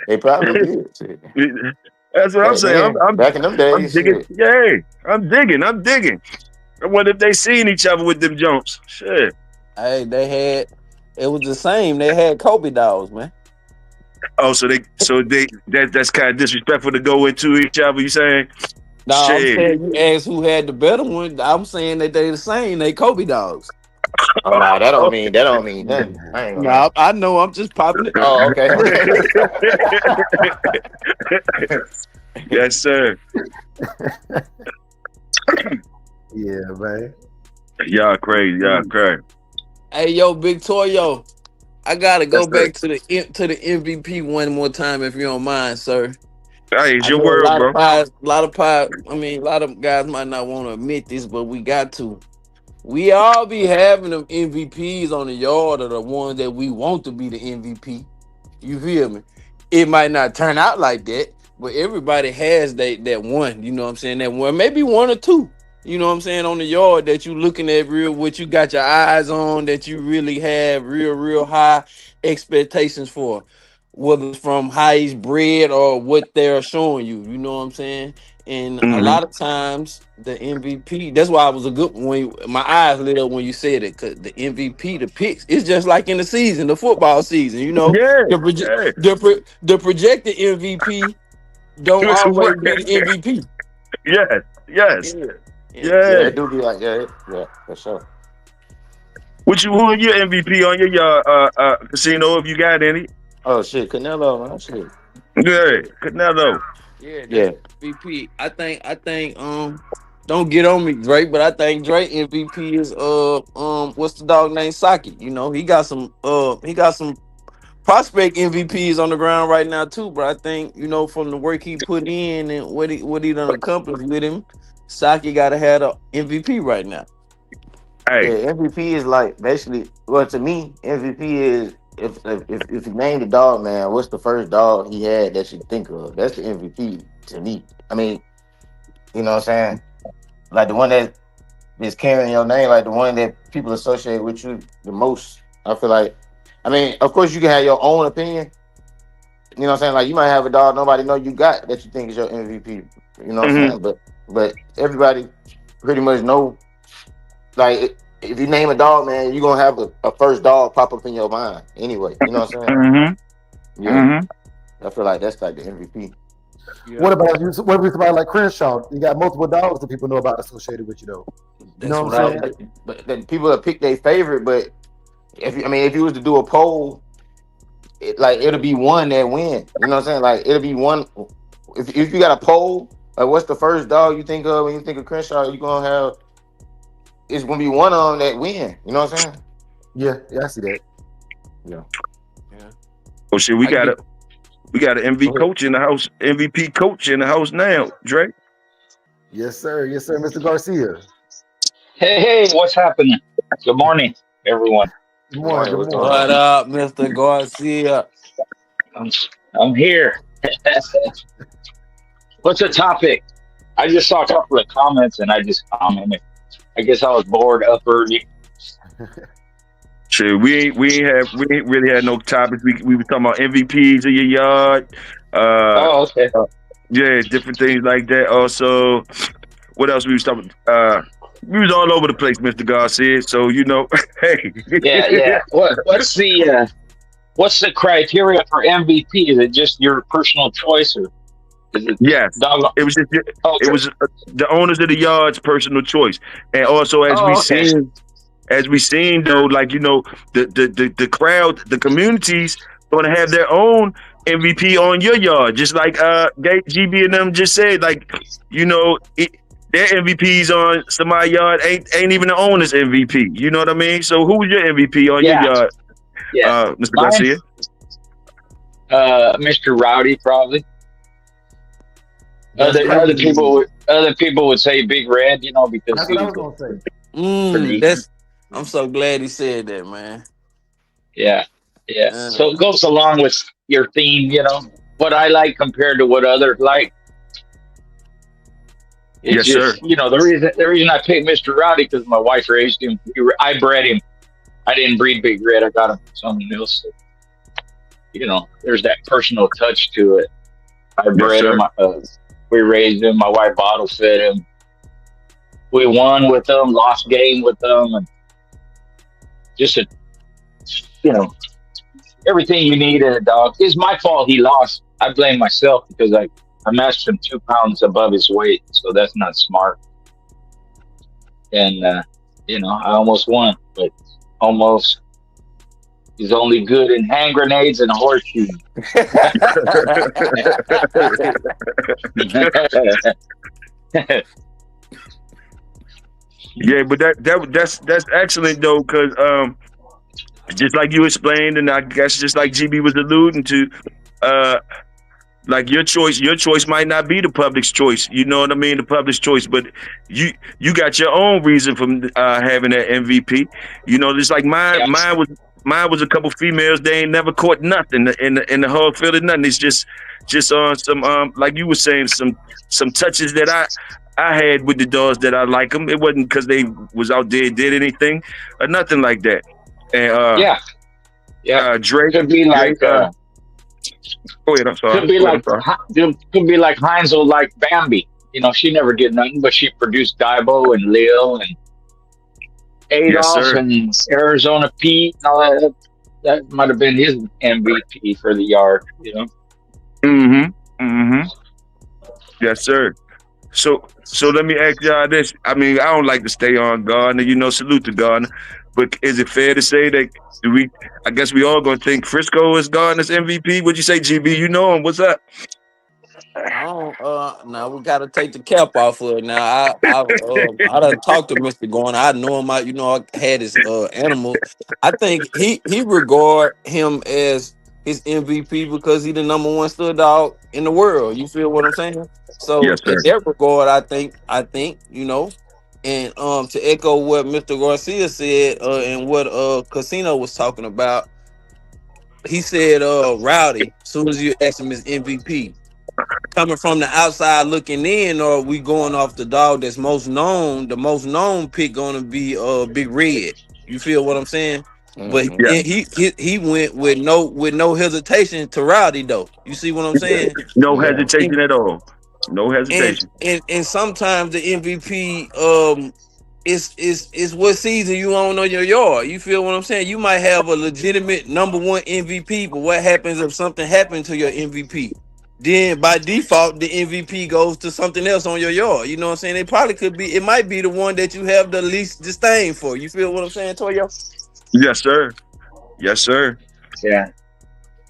Speaker 5: They probably did.
Speaker 2: That's what I'm saying. I'm
Speaker 5: back in them days.
Speaker 2: I'm digging. Yeah, I'm digging. I wonder if they seen each other with them jumps. Shit.
Speaker 4: Hey, it was the same. They had Kobe dogs, man.
Speaker 2: Oh, that's kind of disrespectful to go into each other. You saying?
Speaker 4: No, I'm
Speaker 2: Shit.
Speaker 4: saying you asked who had the better one. I'm saying that they the same. They Kobe dogs.
Speaker 5: Oh, no, that don't mean nothing. I ain't gonna
Speaker 4: No, I know. I'm just popping it.
Speaker 5: Oh, okay.
Speaker 2: Yes, sir.
Speaker 3: Yeah, man.
Speaker 2: Y'all crazy.
Speaker 4: Hey, yo, Big TOYO. I gotta go
Speaker 2: Yes,
Speaker 4: back to the MVP one more time, if you don't mind, sir.
Speaker 2: Hey, it's
Speaker 4: I
Speaker 2: your
Speaker 4: know
Speaker 2: word, bro.
Speaker 4: a lot of guys might not want to admit this, but we got to. We all be having them MVPs on the yard are the ones that we want to be the MVP. You feel me? It might not turn out like that, but everybody has that one. You know what I'm saying? That one, maybe one or two. You know what I'm saying, on the yard that you looking at what you got your eyes on, that you really have real high expectations for, whether it's from how he's bred or what they're showing you. You know what I'm saying? And a lot of times the MVP, that's why I was a good when my eyes lit up when you said it, because the MVP, the picks, it's just like in the season, the football season, you know.
Speaker 2: Yeah.
Speaker 4: The projected MVP don't always be the MVP.
Speaker 2: Yes, yes,
Speaker 4: Yeah.
Speaker 5: Yeah,
Speaker 2: yeah.
Speaker 5: it do be like yeah, for sure.
Speaker 2: What you who your MVP on your casino if you got any?
Speaker 5: Oh shit, Canelo, man, shit.
Speaker 2: Yeah, Canelo.
Speaker 4: Yeah, that's
Speaker 5: Yeah,
Speaker 4: MVP. I think don't get on me, Drake, but I think Drake MVP is what's the dog named Saki? You know, he got some prospect MVPs on the ground right now too, but I think, from the work he put in and what he done accomplished with him, Saki gotta have the MVP right now.
Speaker 5: yeah.
Speaker 2: Hey,
Speaker 5: MVP is like basically, well, to me, MVP is if you name the dog, man, what's the first dog he had that you think of? That's the MVP to me. I mean, you know what I'm saying? Like the one that is carrying your name, like the one that people associate with you the most. I feel like, I mean, of course, you can have your own opinion. You know what I'm saying? Like you might have a dog nobody know you got that you think is your MVP. You know what I'm
Speaker 2: hmm
Speaker 5: saying? But everybody pretty much know. Like if you name a dog, man, you're gonna have a first dog pop up in your mind anyway. You know what I'm saying?
Speaker 2: hmm
Speaker 5: Yeah,
Speaker 2: hmm
Speaker 5: I feel like that's like the MVP.
Speaker 3: What
Speaker 4: Yeah,
Speaker 3: about you? What about somebody like Crenshaw? You got multiple dogs that people know about associated with you, though. You
Speaker 4: that's
Speaker 3: know what
Speaker 4: what
Speaker 3: I'm
Speaker 4: I
Speaker 3: saying?
Speaker 4: was.
Speaker 5: But then people will pick their favorite. But if you was to do a poll, it'll be one that win. You know what I'm saying? Like it'll be one. If you got a poll, like what's the first dog you think of when you think of Crenshaw? You gonna have it's gonna be one of them that win. You know what I'm saying?
Speaker 3: Yeah, I see that.
Speaker 5: Yeah.
Speaker 4: Yeah,
Speaker 2: Oh shit,
Speaker 4: I get.
Speaker 2: we got an
Speaker 4: Go
Speaker 2: MVP
Speaker 4: ahead.
Speaker 2: coach in the house, MVP coach in the house now, Drake.
Speaker 3: Yes, sir, Mr. Garcia.
Speaker 6: Hey, hey, what's happening? Good morning, everyone.
Speaker 3: Good
Speaker 5: Good
Speaker 3: morning.
Speaker 5: morning.
Speaker 3: Good
Speaker 5: What's going
Speaker 3: morning.
Speaker 4: What
Speaker 5: on?
Speaker 4: up, Mr. Garcia?
Speaker 6: I'm, I'm here. What's the topic? I just saw a couple of comments and I just commented. I guess I was bored up early.
Speaker 2: Shit, we ain't really had no topics. We were talking about MVPs of your yard. Uh,
Speaker 6: Oh, okay.
Speaker 2: yeah, different things like that. Also, what else we was talking? We was all over the place, Mr. Garcia. So hey,
Speaker 6: Yeah, yeah. What's the criteria for MVP? Is it just your personal choice or is it
Speaker 2: yes,
Speaker 6: dog?
Speaker 2: it was just it
Speaker 6: Okay.
Speaker 2: was the owners of the yard's personal choice, and also
Speaker 6: Oh, okay.
Speaker 2: as we seen though, like the crowd, the communities gonna have their own MVP on your yard, just like GB and them just said, like their MVPs on somebody's yard ain't even the owner's MVP. You know what I mean? So who's your MVP on your
Speaker 6: Yeah,
Speaker 2: yard,
Speaker 6: yeah.
Speaker 2: Mr.
Speaker 6: Mine,
Speaker 2: Garcia?
Speaker 6: Mr. Rowdy, probably.
Speaker 3: That's crazy.
Speaker 6: Other people would say Big Red, because
Speaker 3: That's
Speaker 6: he
Speaker 3: what I
Speaker 6: was
Speaker 3: was gonna say.
Speaker 6: pretty.
Speaker 4: That's. I'm so glad he said that, man.
Speaker 6: Yeah, yeah. So
Speaker 4: Uh,
Speaker 6: it goes along with your theme, what I like compared to what others like. It's
Speaker 2: Yes, sir.
Speaker 6: just, the reason I picked Mr. Rowdy because my wife raised him. I bred him. I didn't breed Big Red. I got him from someone else. So, there's that personal touch to it. I
Speaker 2: Yes,
Speaker 6: bred him.
Speaker 2: sir.
Speaker 6: We raised him. My wife bottle fed him. We won with them, lost game with them, and just you know, everything you need in a dog. It's my fault he lost. I blame myself because I matched him 2 pounds above his weight, so that's not smart. And I almost won, but almost. He's only good in hand grenades and horseshoes.
Speaker 2: Yeah, but that's excellent though, because just like you explained, and I guess just like GB was alluding to, uh, like your choice might not be the public's choice. You know what I mean? The public's choice, but you got your own reason from having that MVP. Just like mine.
Speaker 6: Yeah,
Speaker 2: Mine was a couple females. They ain't never caught nothing in the hog field or nothing. It's just on some like you were saying, some touches that I had with the dogs that I like them. It wasn't because they was out there did anything or nothing like that. And
Speaker 6: yeah, yeah.
Speaker 2: Drake,
Speaker 6: Could be like
Speaker 2: go ahead. I'm sorry.
Speaker 6: could be
Speaker 2: Go ahead. I'm
Speaker 6: like
Speaker 2: sorry.
Speaker 6: could be like Heinzel, like Bambi. She never did nothing, but she produced Daibo and Lil and
Speaker 2: Yes,
Speaker 6: Adolf
Speaker 2: sir.
Speaker 6: and Arizona Pete and all that. That might have been his MVP for the yard.
Speaker 2: Mm-hmm. Mm-hmm. Yes, sir. So let me ask y'all this. I mean, I don't like to stay on Gardner, salute to Gardner. But is it fair to say that I guess we all gonna think Frisco is Gardner's MVP? What'd you say, GB? You know him. What's up?
Speaker 4: I don't. Now we gotta take the cap off of it. Now I done talked to Mister Garner. I know him. I had his animals. I think he regard him as his MVP because he the number one stud dog in the world. You feel what I'm saying? So
Speaker 2: Yes,
Speaker 4: in
Speaker 2: sir.
Speaker 4: that regard, I think and to echo what Mister Garcia said and what Casino was talking about, he said Rowdy. As soon as you ask him his MVP. Coming from the outside looking in, or we going off the dog that's most known, the most known pick gonna be Big Red. You feel what I'm saying? But
Speaker 5: Mhm.
Speaker 2: Yeah.
Speaker 4: he went with no hesitation to Rowdy though. You see what I'm saying?
Speaker 2: No
Speaker 5: Yeah.
Speaker 2: hesitation at all. No
Speaker 4: And
Speaker 2: hesitation.
Speaker 4: and sometimes the MVP is what season you own on your yard. You feel what I'm saying? You might have a legitimate number one MVP, but what happens if something happened to your MVP? Then by default, the MVP goes to something else on your yard. You know what I'm saying? It might be the one that you have the least disdain for. You feel what I'm saying, Toyo?
Speaker 2: Yes, sir. Yes, sir.
Speaker 6: Yeah.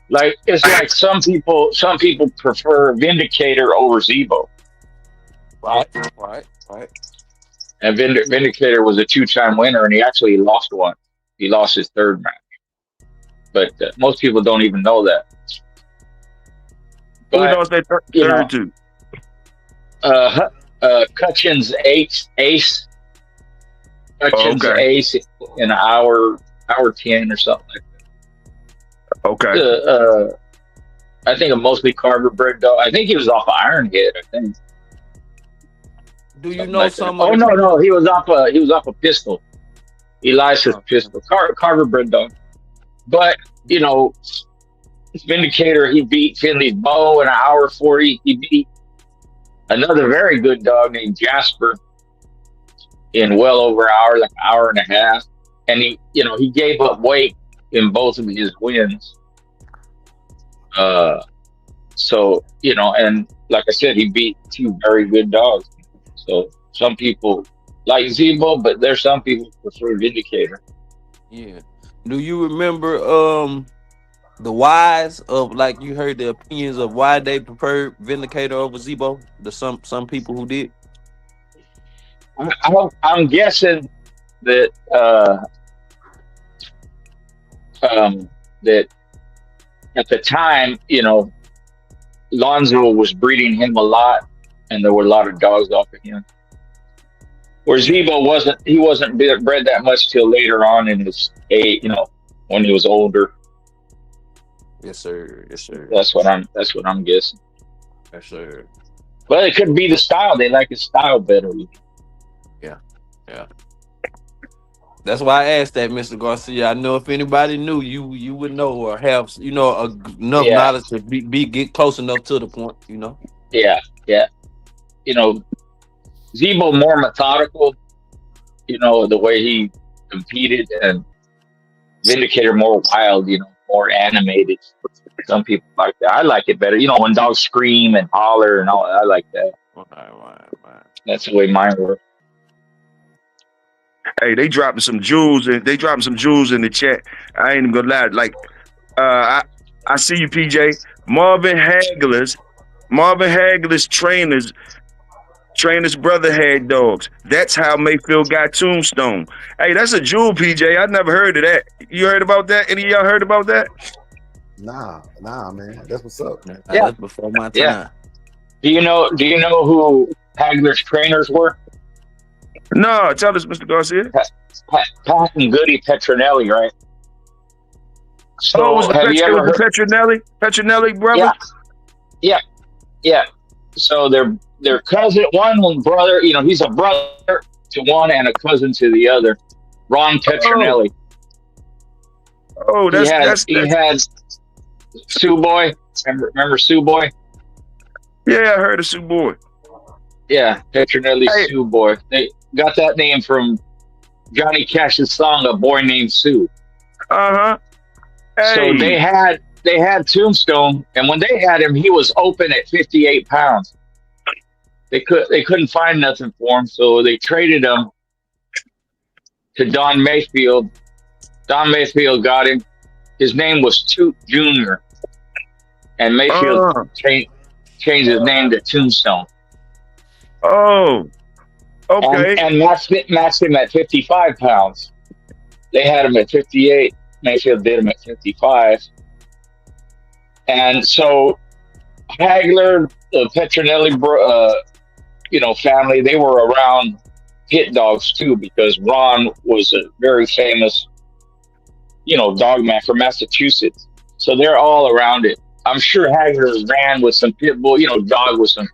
Speaker 6: Like it's like some people prefer Vindicator over Zebo.
Speaker 4: Right.
Speaker 6: And Vindicator was a 2-time winner, and he actually lost one. He lost his third match, but most people don't even know that.
Speaker 2: Who
Speaker 6: But
Speaker 2: lost that
Speaker 6: you know,
Speaker 2: third to?
Speaker 6: Cutchin's ace,
Speaker 2: Oh,
Speaker 6: Cutchin's
Speaker 2: okay.
Speaker 6: ace in an hour 10 or something like
Speaker 2: Okay.
Speaker 6: that. I think a mostly Carver bred dog. I think he was off of Ironhead. I think
Speaker 4: Do you
Speaker 6: something
Speaker 4: know
Speaker 6: like that.
Speaker 4: some of
Speaker 6: Oh
Speaker 4: the
Speaker 6: no, he was off a pistol. Elias's pistol, Carver bred dog. But Vindicator, he beat Finley's Bow in an hour 40. He beat another very good dog named Jasper in well over an hour, like an hour and a half. And he gave up weight in both of his wins. So, and like I said, he beat two very good dogs. So some people like Zebo, but there's some people who prefer Vindicator.
Speaker 4: Yeah. Do you remember the whys of, like, you heard the opinions of why they prefer Vindicator over Zebo? The some people who did.
Speaker 6: I'm guessing that that at the time, Lonzo was breeding him a lot, and there were a lot of dogs off of him. Where Zebo wasn't bred that much till later on in his age, when he was older.
Speaker 4: Yes, sir. Yes, sir.
Speaker 6: That's what I'm guessing.
Speaker 4: Yes, sir.
Speaker 6: But it could be the style. They like his style better.
Speaker 4: Yeah. That's why I asked that, Mr. Garcia. I know if anybody knew, you would know or have enough
Speaker 6: Yeah,
Speaker 4: knowledge to get close enough to the point.
Speaker 6: yeah. Zebo more methodical. The way he competed, and Vindicator more wild. More animated. Some people like that. I like it better. When dogs scream and holler and all. I like that.
Speaker 4: Right.
Speaker 6: That's the way mine work.
Speaker 2: Hey, they dropping some jewels in the chat. I ain't even gonna lie. Like, I see you, PJ. Marvin Hagler's trainer's brother had dogs. That's how Mayfield got Tombstone. Hey, that's a jewel, PJ. I never heard of that. You heard about that? Any of y'all heard about that?
Speaker 3: Nah, man. That's what's up.
Speaker 6: Yeah.
Speaker 4: That's before my time.
Speaker 6: Yeah. Do you know who Hagler's trainers were?
Speaker 2: No, tell us, Mr. Garcia.
Speaker 6: Pat and Goody Petronelli, right? So
Speaker 2: Was
Speaker 6: have you ever heard?
Speaker 2: Petronelli brother?
Speaker 6: Yeah. So they're cousin. One brother. He's a brother to one and a cousin to the other. Ron Petronelli.
Speaker 2: Oh,
Speaker 6: He had Sue Boy. Remember Sue Boy?
Speaker 2: Yeah, I heard of Sue Boy.
Speaker 6: Yeah, Petronelli
Speaker 2: Hey.
Speaker 6: Sue Boy. They got that name from Johnny Cash's song "A Boy Named Sue."
Speaker 2: Hey.
Speaker 6: So they had Tombstone, and when they had him, he was open at 58 pounds. They couldn't find nothing for him, so they traded him to Don Mayfield. Don Mayfield got him. His name was Toot Jr. and Mayfield changed his name to Tombstone.
Speaker 2: Oh, okay.
Speaker 6: And matched him at 55 pounds. They had him at 58. Mayfield did him at 55. And so Hagler, the Petronelli, family, they were around pit dogs too, because Ron was a very famous, dog man from Massachusetts. So they're all around it. I'm sure Hagler ran with some pit bull, dog with some,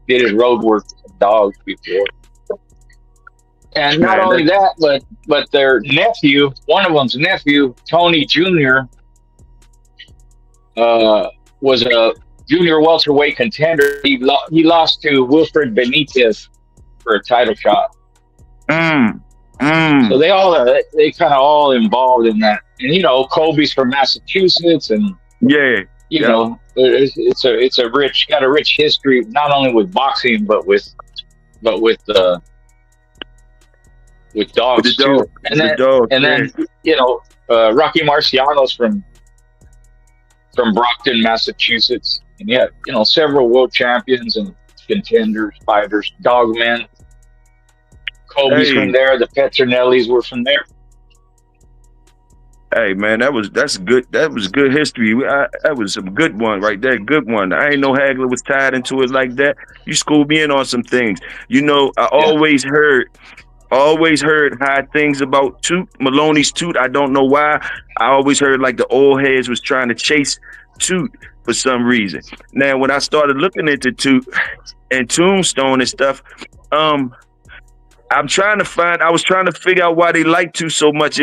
Speaker 6: did his road work with some dogs before. And not only that, but their nephew, one of them's nephew, Tony Jr., was a junior welterweight contender. He lost to Wilfred Benitez for a title shot. So they kind of all involved in that. And Kobe's from Massachusetts, and it's a rich history, not only with boxing but with dogs too. And then Rocky Marciano's from Brockton, Massachusetts, and several world champions and contenders, fighters, dogmen. Kobe's from there. The Petronellis were from there.
Speaker 2: Hey man, that's good. That was good history. That was some good one right there. Good one. I ain't know Hagler was tied into it like that. You schooled me in on some things. I always heard high things about Toot, Maloney's Toot. I don't know why. I always heard like the old heads was trying to chase Toot for some reason. Now, when I started looking into Toot and Tombstone and stuff, I was trying to figure out why they like Toot so much.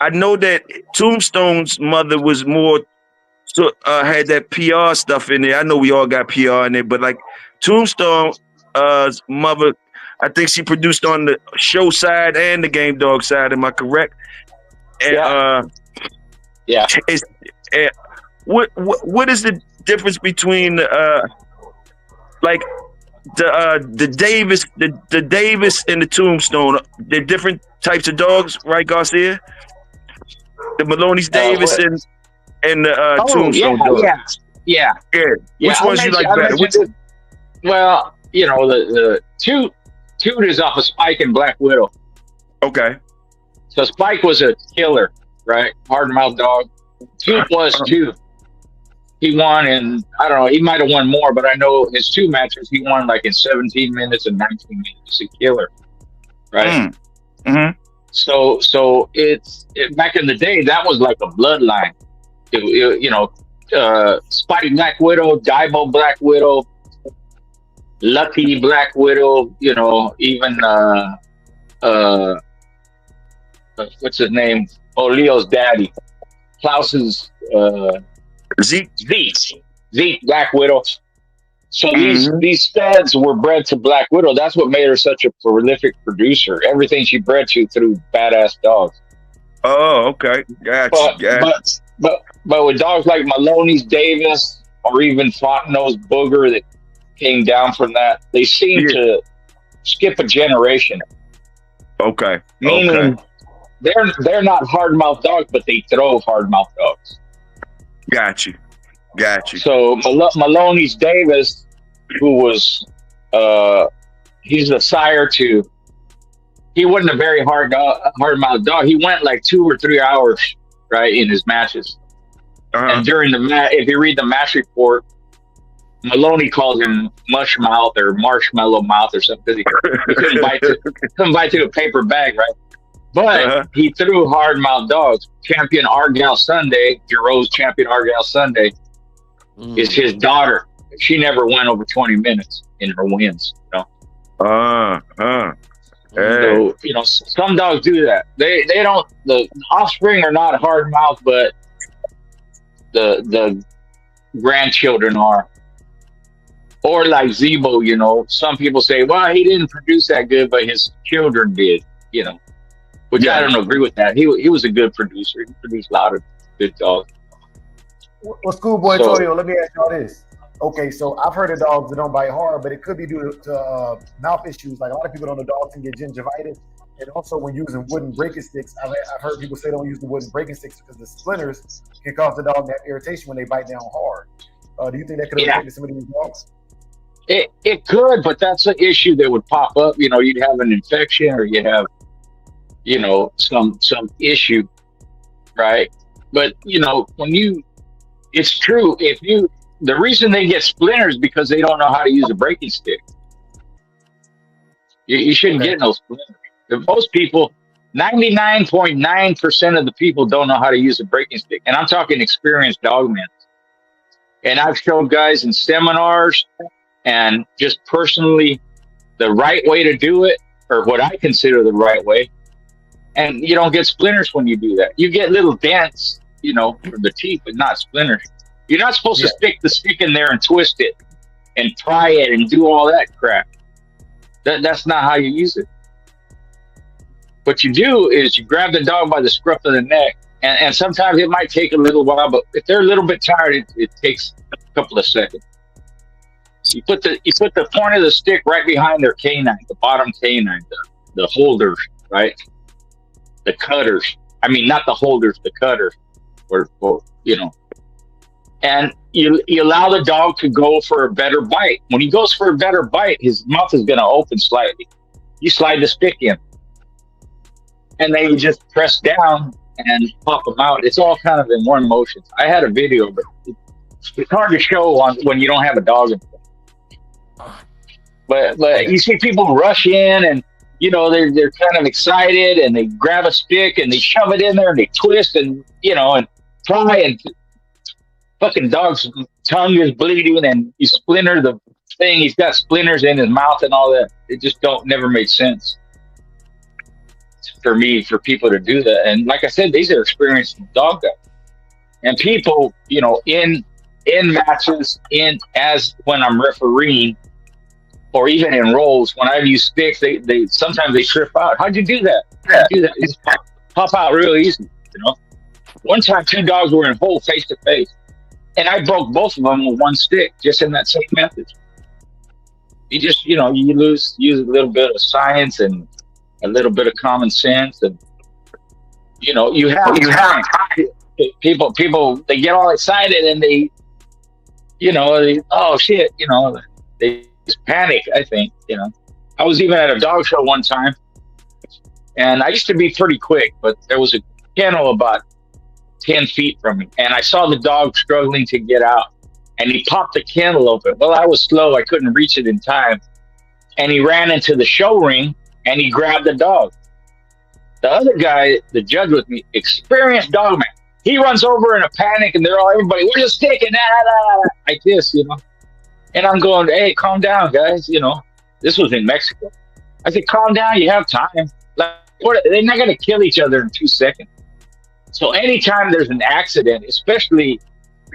Speaker 2: I know that Tombstone's mother was more, had that PR stuff in there. I know we all got PR in there, but like Tombstone's mother, I think she produced on the show side and the game dog side. Am I correct? And, what is the difference between the Davis and the Tombstone? They're different types of dogs, right, Garcia? The Maloney's Davis and the Tombstone dogs.
Speaker 6: Yeah.
Speaker 2: Which ones you like better?
Speaker 6: Well, the Toot is off of Spike and Black Widow.
Speaker 2: Okay.
Speaker 6: So Spike was a killer, right? Hard mouth dog. Toot was too. He won in, I don't know, he might have won more, but I know his 2 matches, he won like in 17 minutes and 19 minutes. A killer, right?
Speaker 2: Mm-hmm.
Speaker 6: So back in the day, that was like a bloodline. Spike Black Widow, Daibo Black Widow, Lucky Black Widow, even what's his name? Leo's daddy, Klaus's Zeke Black Widow. So these studs were bred to Black Widow. That's what made her such a prolific producer. Everything she bred to through badass dogs.
Speaker 2: Oh, okay. Gotcha.
Speaker 6: But with dogs like Maloney's Davis or even Fontenot's Booger that came down from that, they seem to skip a generation.
Speaker 2: Okay.
Speaker 6: Meaning they're not hard mouth dogs, but they throw hard mouth dogs.
Speaker 2: Got you.
Speaker 6: So Maloney's Davis, who was he's the sire to, he wasn't a very hard mouth dog. He went like 2 or 3 hours, right, in his matches. And during the match, if you read the match report, Maloney calls him mush mouth or marshmallow mouth or something. He couldn't bite through a paper bag, right? But he threw hard mouth dogs. Champion Argyle Sunday, Giroux's champion Argyle Sunday, is his daughter. She never went over 20 minutes in her wins. So some dogs do that. They don't. The offspring are not hard mouth, but the grandchildren are. Or like Zebo, some people say, well, he didn't produce that good, but his children did, which I don't agree with that. He was a good producer. He produced a lot of good dogs.
Speaker 3: Well, Schoolboy Toyo, let me ask y'all this. Okay, so I've heard of dogs that don't bite hard, but it could be due to mouth issues. Like a lot of people don't know dogs can get gingivitis, and also when using wooden breaking sticks, I've heard people say don't use the wooden breaking sticks because the splinters can cause the dog that irritation when they bite down hard. Do you think that could have affected some of these dogs?
Speaker 6: It could, but that's an issue that would pop up. You know, you'd have an infection or you'd have, you know, some issue, right? But you know, it's true. The reason they get splinters because they don't know how to use a breaking stick. You shouldn't get no splinters. Most people, 99.9% of the people don't know how to use a breaking stick, and I'm talking experienced dogmen. And I've shown guys in seminars and just personally the right way to do it, or what I consider the right way. And you don't get splinters when you do that. You get little dents, you know, for the teeth, but not splinters. You're not supposed to stick the stick in there and twist it and pry it and do all that crap. That's not how you use it. What you do is you grab the dog by the scruff of the neck, and sometimes it might take a little while, but if they're a little bit tired, it takes a couple of seconds. You put the point of the stick right behind their canine, the bottom canine, the holders, right? The cutters. I mean, not the holders, the cutters, or you know. And you allow the dog to go for a better bite. When he goes for a better bite, his mouth is going to open slightly. You slide the stick in, and then you just press down and pop them out. It's all kind of in one motion. I had a video, but it's hard to show when you don't have a dog in front. But you see people rush in, and you know they're kind of excited, and they grab a stick and they shove it in there and they twist and you know and try, and fucking dog's tongue is bleeding and you splinter the thing. He's got splinters in his mouth and all that. It just never made sense for me, for people to do that. And like I said, these are experienced dog guys. And people, you know, in matches, as when I'm refereeing, or even in roles, when I use sticks, they sometimes they trip out. How'd you do that? How'd you do that? You just pop out real easy, you know. One time, 2 dogs were in hole face to face, and I broke both of them with one stick, just in that same method. You just, you know, you use a little bit of science and a little bit of common sense, and you know, you have people they get all excited and they, you know, oh shit, you know, they just panic. I think, you know, I was even at a dog show one time, and I used to be pretty quick, but there was a kennel about 10 feet from me, and I saw the dog struggling to get out, and he popped the kennel open. Well, I was slow, I couldn't reach it in time, and he ran into the show ring and he grabbed the dog. The other guy, the judge with me, experienced dog man, he runs over in a panic, and everybody, where's the stick? And like this, you know. And I'm going, hey, calm down, guys. You know, this was in Mexico. I said, calm down, you have time. Like, they're not going to kill each other in 2 seconds. So anytime there's an accident, especially,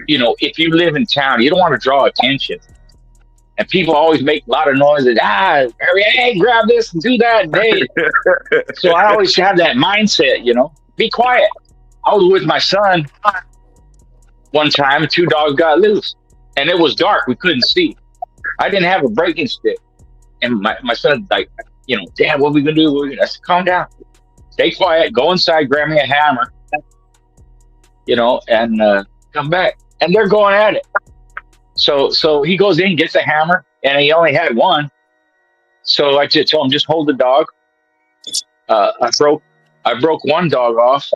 Speaker 6: you know, if you live in town, you don't want to draw attention. And people always make a lot of noise and, hurry, hey, grab this and do that. And, hey. So I always have that mindset, you know, be quiet. I was with my son one time, 2 dogs got loose, and it was dark. We couldn't see. I didn't have a breaking stick. And my son's like, you know, Dad, what are we going to do? I said, calm down. Stay quiet. Go inside, grab me a hammer, you know, and come back. And they're going at it. So he goes in, gets a hammer, and he only had one. So I just told him, just hold the dog. I broke one dog off,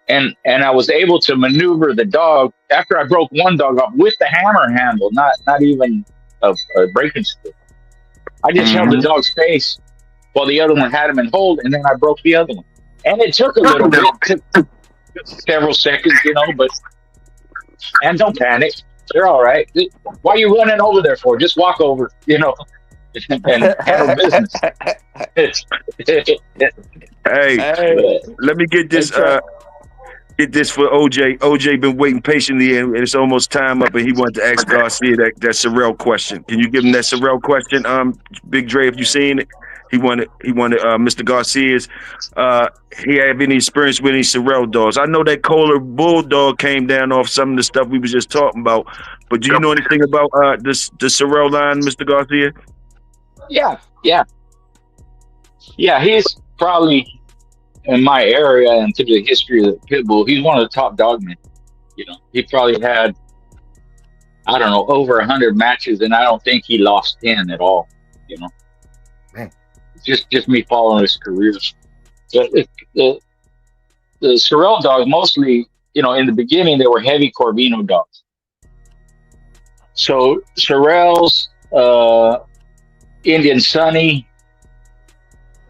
Speaker 6: and I was able to maneuver the dog after I broke one dog off with the hammer handle, not even a breaking stick. I just held the dog's face while the other one had him in hold, and then I broke the other one. And it took a little bit, it took several seconds, you know, and don't panic. They're all right. Why are you running over there for? Just walk over, you know, and handle business.
Speaker 2: Hey, let me get this for OJ. OJ been waiting patiently, and it's almost time up, and he wanted to ask Garcia that Sorrel question. Can you give him that Sorrel question, Big Dre, if you seen it? He wanted Mr. Garcia's. He have any experience with any Sorrel dogs? I know that Kohler Bulldog came down off some of the stuff we was just talking about, but do you know anything about the Sorrel line, Mr. Garcia?
Speaker 6: Yeah. He's probably in my area and to the history of the pit bull. He's one of the top dogmen. You know, he probably had, I don't know, over 100 matches, and I don't think he lost 10 at all. You know,
Speaker 5: Man.
Speaker 6: just me following his career. The Sorrel dogs mostly, you know, in the beginning they were heavy Corvino dogs. So Sorrels, Indian Sunny,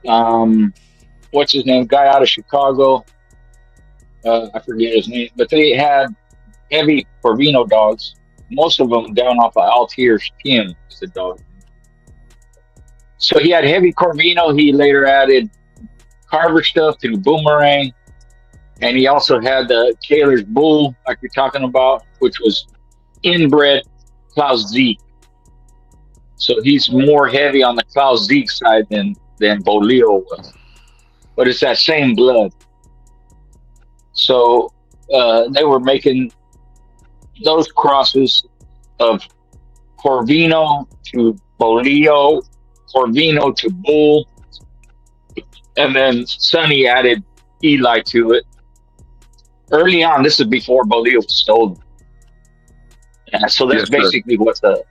Speaker 6: what's his name? Guy out of Chicago. I forget his name, but they had heavy Corvino dogs. Most of them down off of Altier's Tim is the dog. So he had heavy Corvino. He later added Carver stuff to the Boomerang, and he also had the Kaler's Bull, like you're talking about, which was inbred Klaus Zeke. So he's more heavy on the Klaus Zeke side than Bolio was, but it's that same blood. So they were making those crosses of Corvino to Bolio, Corvino to Bull, and then Sonny added Eli to it. Early on, this is before Bolio was stolen. And so that's basically what the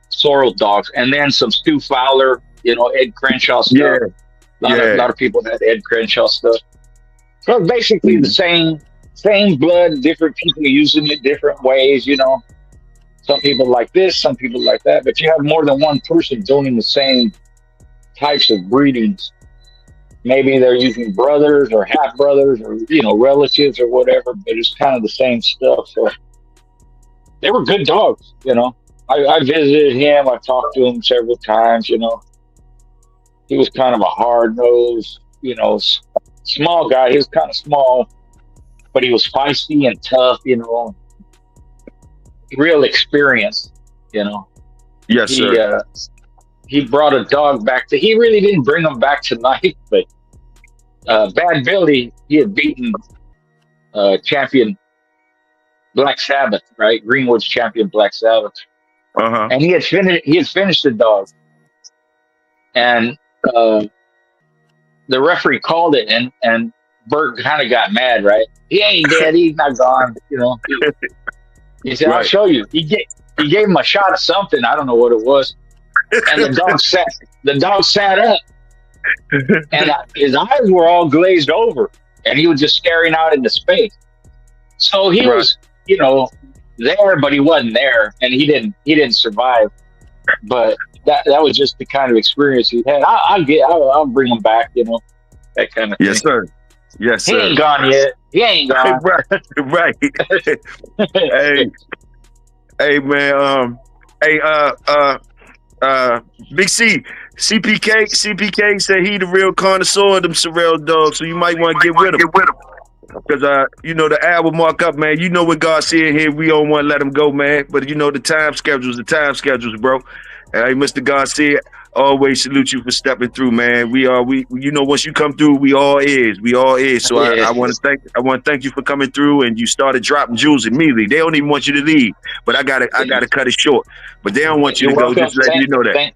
Speaker 6: Sorrel dogs, and then some Stu Fowler, you know, Ed Crenshaw stuff. A lot of people had Ed Crenshaw stuff. So it's basically the same blood, different people using it different ways, you know. Some people like this, some people like that, but you have more than one person doing the same types of breedings. Maybe they're using brothers or half brothers or, you know, relatives or whatever, but it's kind of the same stuff. So they were good dogs, you know. I visited him. I talked to him several times, you know. He was kind of a hard-nosed, you know, small guy. He was kind of small, but he was feisty and tough, you know. Real experience, you know.
Speaker 2: Yes, sir.
Speaker 6: He brought a dog back. He really didn't bring him back tonight, but Bad Billy, he had beaten champion Black Sabbath, right? Greenwood's champion Black Sabbath. And he had finished the dog. And the referee called it, and Bert kind of got mad, right? He ain't dead, he's not gone, you know. He said, I'll show you. He gave him a shot of something, I don't know what it was. And the dog sat up. And his eyes were all glazed over, and he was just staring out into space. So he was, you know, there, but he wasn't there, and he didn't survive. But that was just the kind of experience he had. I'll bring him back, you know, that kind of thing.
Speaker 2: Yes, sir. Yes, sir.
Speaker 6: He ain't gone yet. He ain't gone.
Speaker 2: Right. Hey, man. Big C, CPK said he the real connoisseur of them Sorrel dogs, so you might want to get with him. Because, you know, the hour mark up, man. You know what Garcia here, we don't want to let him go, man. But, you know, the time schedules, bro. Hey, Mr. Garcia, always salute you for stepping through, man. We you know, once you come through, we all is. So I want to thank you for coming through, and you started dropping jewels immediately. They don't even want you to leave, but I gotta cut it short. But they don't want you to go. Just letting you know that.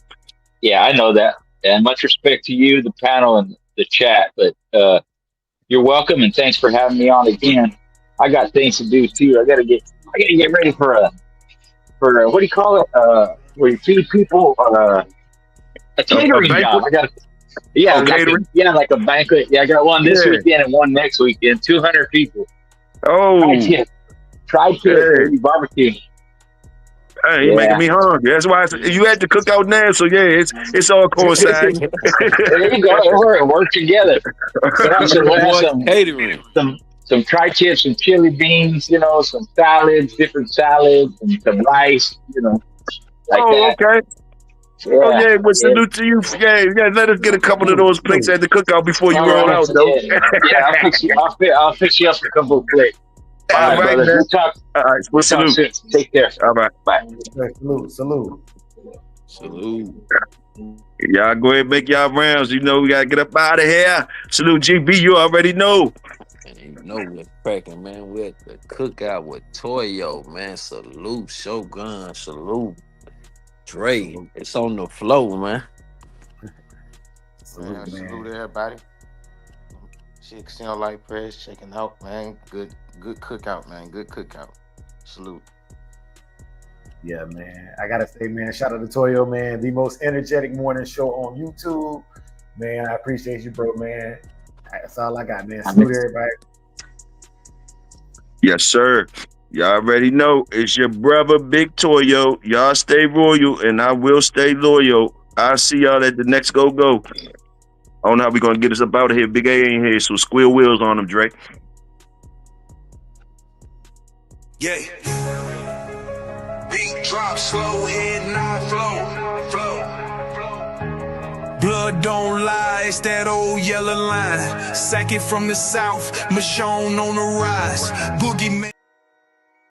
Speaker 6: Yeah, I know that, and much respect to you, the panel, and the chat. But you're welcome, and thanks for having me on again. I got things to do too. I gotta get ready for what do you call it? Where you feed people a catering job. I got like a banquet. Yeah, I got one this weekend and one next weekend. 200 people.
Speaker 2: Oh,
Speaker 6: tried barbecue.
Speaker 2: Hey, you making me hungry. That's why you had to cook out now. So yeah, it's all coinciding.
Speaker 6: There you go. It worked together. Some tri-tips, some chili beans, you know, some salads, different salads, and some rice, you know. Like that.
Speaker 2: Okay. Yeah, well, salute to you. Yeah, let us get a couple of those plates at the cookout before you roll out, though.
Speaker 6: I'll fix you up a couple of plates. All right, brother. We'll talk.
Speaker 2: All right,
Speaker 6: We'll salute. Take care.
Speaker 2: All right.
Speaker 6: Bye.
Speaker 3: Salute.
Speaker 4: Salute.
Speaker 2: Y'all go ahead and make y'all rounds. You know we gotta get up out of here. Salute GB, you already know.
Speaker 4: And you know we're cracking, man. We're at the cookout with TOYO, man. Salute, Shogun, salute. Dre, it's on the flow, man.
Speaker 5: Man, salute everybody. Shit, Casino Light Press, checking out, man. Good cookout, man. Good cookout. Salute.
Speaker 3: Yeah, man. I gotta say, man, shout out to TOYO, man. The most energetic morning show on YouTube. Man, I appreciate you, bro, man. That's all I got, man. Salute everybody.
Speaker 2: Yes, sir. Y'all already know it's your brother, Big TOYO. Y'all stay royal, and I will stay loyal. I'll see y'all at the next go-go. I don't know how we gonna get us up out of here. Big A ain't here, so squeal wheels on them, Drake.
Speaker 7: Yeah. Beat drop slow, head not flow. Blood don't lie, it's that old yellow line. Sack it from the south, Michonne on the rise. Boogeyman.